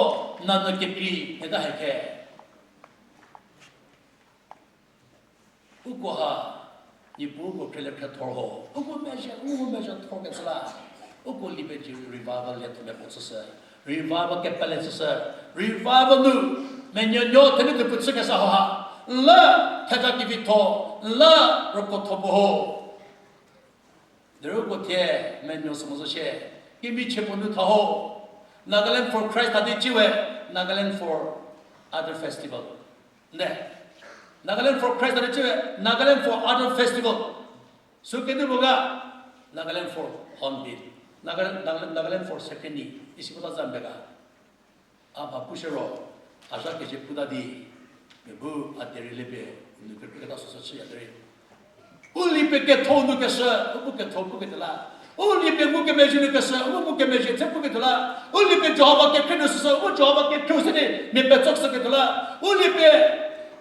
नाना के भी मेरा है के उको हा ये बुको ट्रेलर का थोड़ो उको मेजर थोड़ के चला उको लिबे जी रिवाइवल ले तुम्हें पोससे रिवाइवल के पहले से रिवाइवल नु मैं न्यो तने तो कुछ कैसा हो ला ठजा की भी तो ला रोको तो बहो There menu समझे कि बीच में था हो Nagaland for Christ आदि चीज़ Nagaland for other festival ने Nagaland for Christ आदि चीज़ Nagaland for other festival so कितने होगा Nagaland for Hornbill Nagaland for Sekeni इसी को तो जानबेगा आप पुशरो आशा के जे पुदा दी बेबू आते रिलेबे उनके प्रकार सोचते हैं Uli pe ke thonu ke sa, ubu ke thopu ke tala. Uli pe mu ke meju ke sa, ubu ke meju tepu ke tala. Uli pe Jehovah ke kenu sa, ubu Jehovah ke kenu sini me pe chok sa ke tala. Uli pe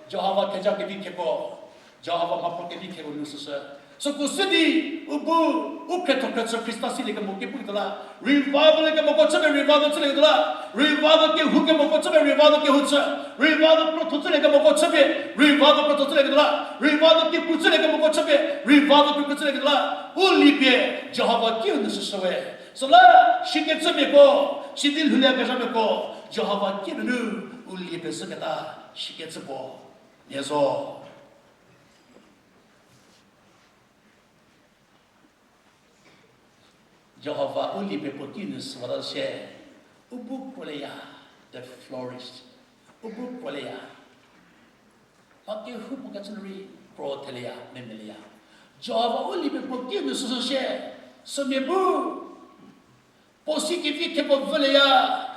Jehovah ke ja ke bi ke ko, Jehovah ma pro ke bi ke ko nu sa. So ku sini ubu ukre to ke sa Krista sili ke mu ke pu ke tala. Revival ke mo ko chabe revival chale ke tala. Revival ke hu ke mo ko chabe revival ke hu cha. Revival pro to chale ke mo ko chabe revival pro to chale ke tala. Revival ke pu chale ke mo ko chabe revival ke chale ke tala. Uli pe Jehovah ke nu sa we. So la shi ke chabe ko shi dil hulia ke chabe ko Jehovah ke nu uli pe sa ke ta shi ke chabo. Yeso Jehovah only be potinus what I say. Ubu polea the florist. Ubu polea. What you who pocatry protelea memelia. Jehovah only be potinus so say. So me boo. Positive kepo velea.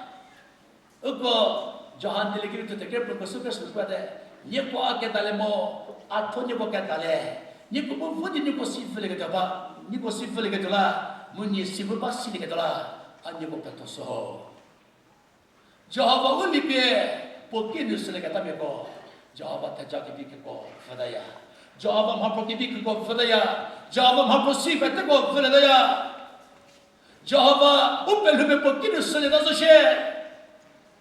Ugo Johan delegate to the great professors whether Nico Aketalemo, Antonio Catale. Nico Budi Nico Sifilicataba, Nico Sifilicatola. Muni sibu basi ni ketala anye ko petoso Jehovah uli pe pokin usle kata me ko Jehovah taja ke bi ko fadaya Jehovah ma pro ke bi ko fadaya Jehovah ma pro si fete ko fadaya Jehovah upel me pokin usle da so she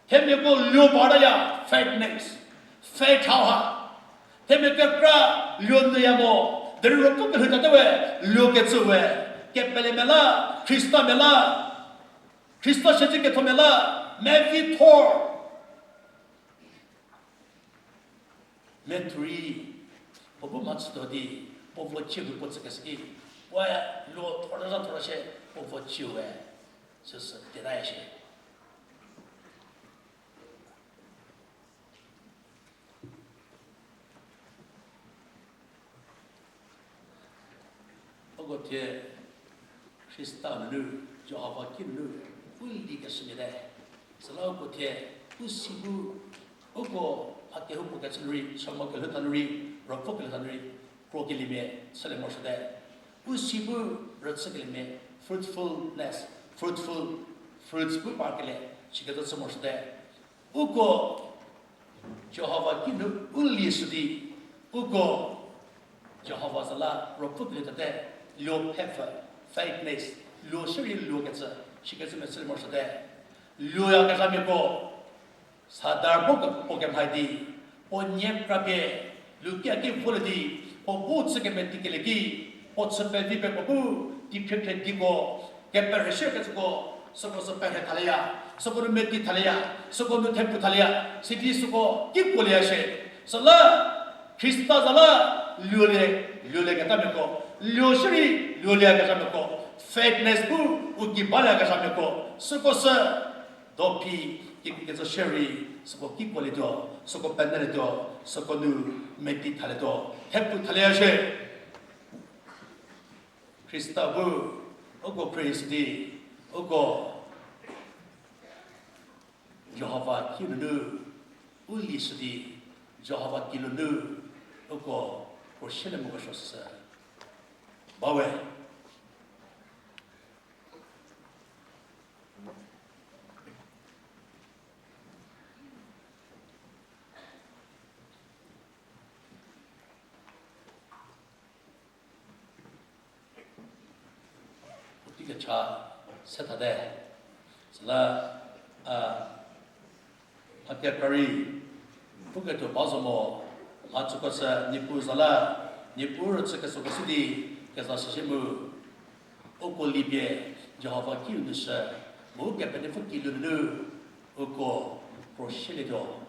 teme ko lyo badaya fatness fat hawa teme ke pra lyo ne yamo der ro ko ke ta we lyo ke tsuwe Kepele mela, Christa mela, Christa sheti ke tomela, mevi tor, metri, popo matstodi, popo chiu po tsekeski, wa lo toraza torashe, popo chiu就是迭代些。不过这。Krista nu, Jehovah kinu, uli ke semile. Selalu kote, usibu, uko ake hupu ke senuri, sama ke hutanuri, rokok ke hutanuri, prokilime, selemo sede. Usibu, rotsekilime, fruitfulness, fruits parkele, chikata semua sede. Uko Jehovah kinu, uli sudi, uko Jehovah salah, rokok ke hutate, lo heifer. Faithness, lo shiri lo gets a she gets a message more today. Luya Casamiko, Sadar Book, Pokem Heidi, or Nyem Krabe, Lukia give Fuladi, or Boots Agameticalegi, or Sapevi Pepu, Dipicate Digo, get better shirkets go, suppose a better Talia, suppose to make Italia, suppose to temple Talia, cities to go, give Poliashe. So la, Christa Zala, Lule Catamiko. Lushri, Lulia Casamiko, fakeness boo, Ugibala Casamiko, Sukosa, Dopi, it's a sherry, Soko Kipolido, Soko Penelido, Soko Nu, Meti Taledo, Tempu Taliaje, Christa boo, Ogo praise thee, Ogo Jehovah Kilunu, Ulisudi, Jehovah Kilunu, Ogo, or Shilemogos. Bawe. cha setade sala akepari puketo bazamo hatsukosa nipu zala nipu tsukasukasudi kasashimu oko libye Jehovah kiunusha mo kepene fakilunu oko prosheledo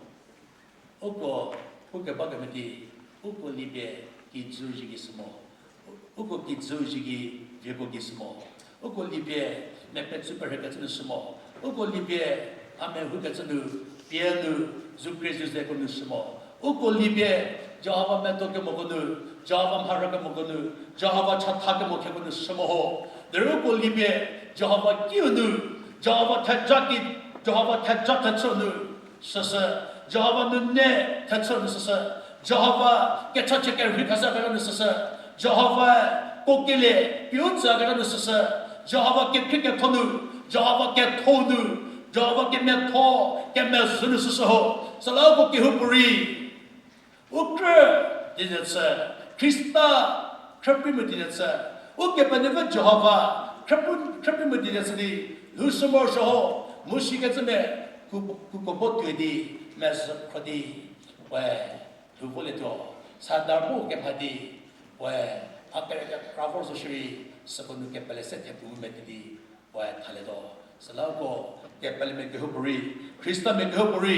oko pukebagamati oko libye kizujigismo oko kizujigi viegogismo oko libye mepet superhekatsmo oko libye ame hukatsnu pienu zukrezus dekonusmo oko libye Java metoke mogonu Java haraka mogonu Java chatake mokegonu smoho deroko libye Java kiunu Java tajaki Java tajatsonu sasa Java nunne tatsonu sasa Java ketacheke rikasa ganu sasa Java kokele piutsa ganu sasa Java ke pike tonu Java ke tonu Java ke meto ke mesunu sasa salago ke hupuri Ukra dinatsa Krista krapimudinatsa Uke paneva Jehova krapimudinatsa di Lusamo shoho mushikatsame kukobotuedi mes khodi we luboleto sadarbo ke phadi we akere kravos shri sabunu ke palese te bumetdi we thaledo salago ke palme ke huburi Krista me ke huburi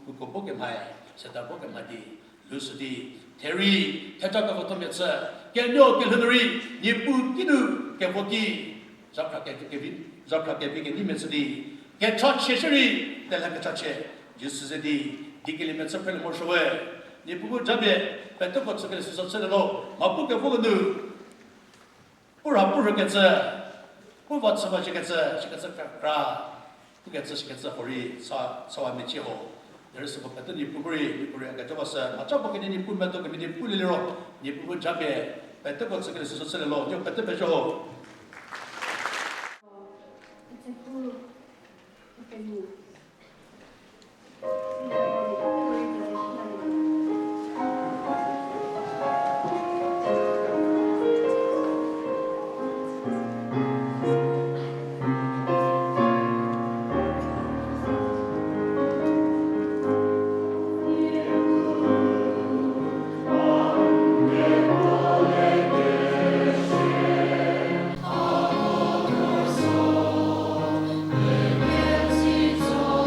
kukoboke mai Sedabo kemadi, lusudi, teri, tetaka fotometsa, kenyo kelhunuri, nipu kinu, kevoki, zapra kevin nimetsadi, ketchot shesheri, telaka chache, jusuzedi, dikilimetsa pelmoshowe, nipu jabe, petoko tsukele susatselelo, mapuke fogonu, pura ketsa, puvatsava shiketsa kakra, puketsa shiketsa hori, sawa mechiho. There's a better Nipuri, I got us a Machapo in Nipumato, Nipuliro, Nipu Jabe, better what's a social law, you better measure. It's a full move. So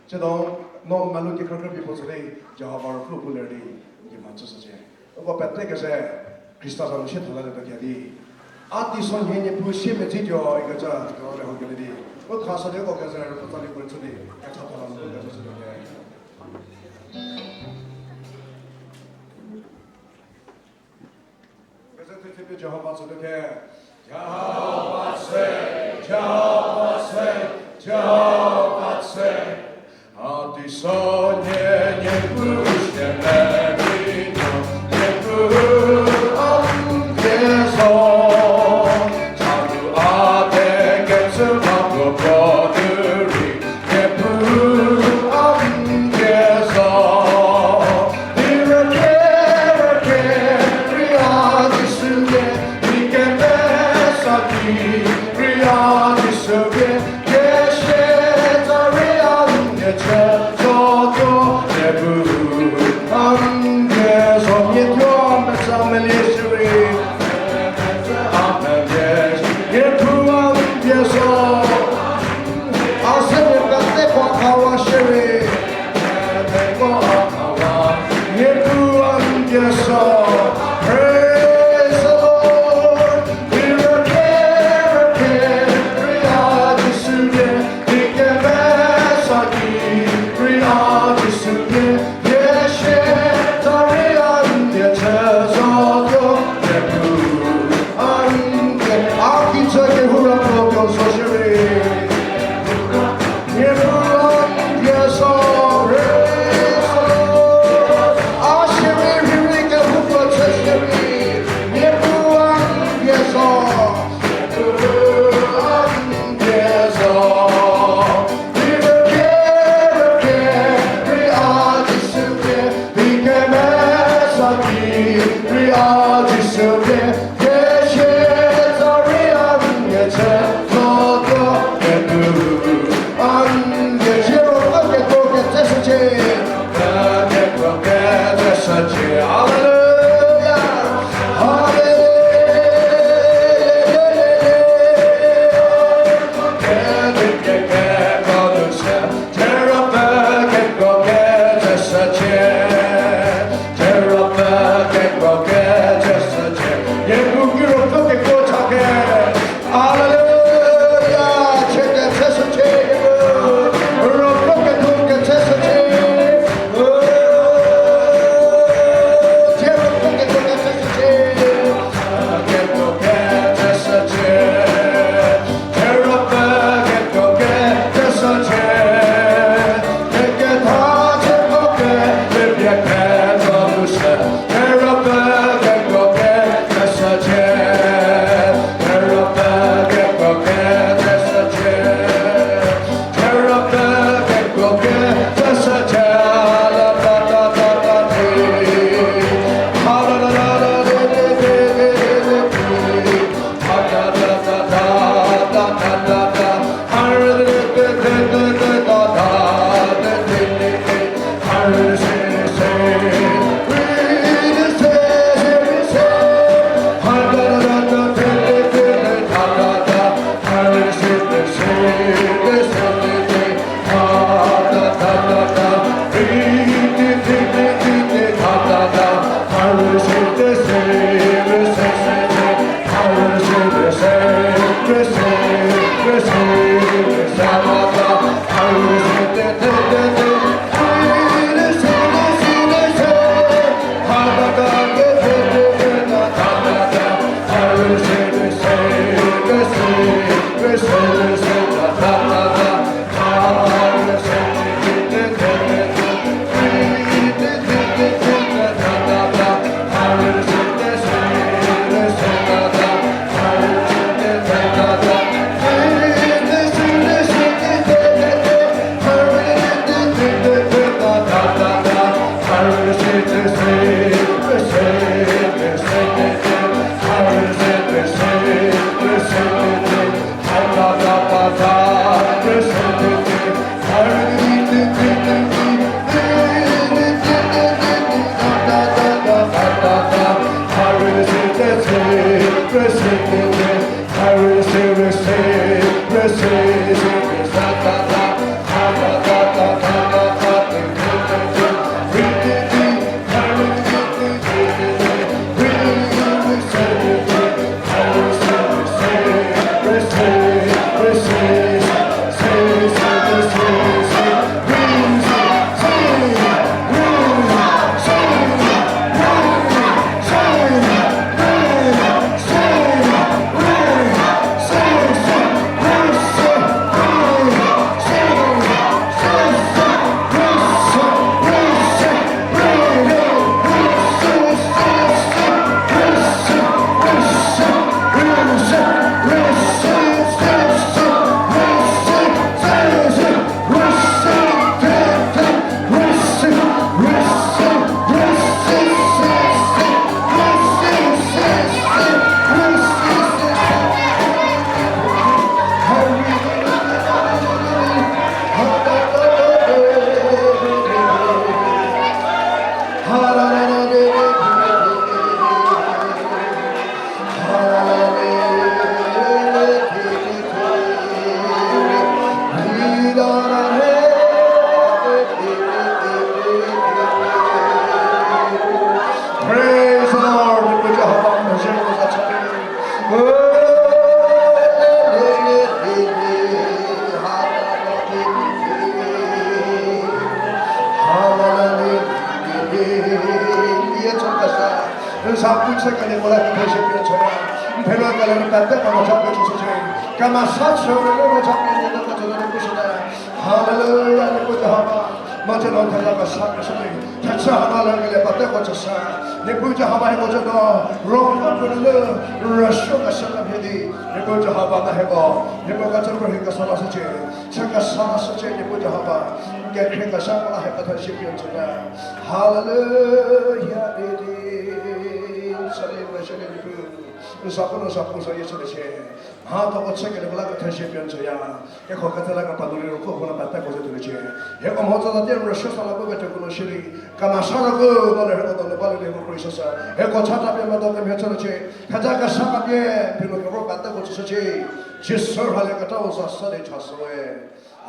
저도 너무 말로 그렇게 비포스레이 저하고 플로불레리 이제 맞춰서지. 그거 배때게세 크리스타상 신통하는 게디. 아티선 현재 부심에 지죠 이거 저 그거를 하게디. 그 가서 내가 거기서 부탁을 걸쳐디. 괜찮다는 거 가서 저게. 그래서 특별히 저하고 저렇게 저밭에 어디서 예쁘게 내리며 예쁜 안개서 자루 아래 객석하고 벼들이 예쁜 안개서 이렇게 리아지 속에 이게 뺏어기 리아지 속에 저도 예쁜 안개서 예쁜 뱃사멜리스리 예쁜 안개서 아세면 같대 과카와 쉐리 예쁜 안개서 Praise the Lord 이렇게 리아지 속에 이게 뱃사기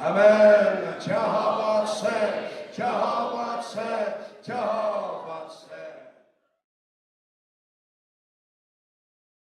Amen. Jehovah said,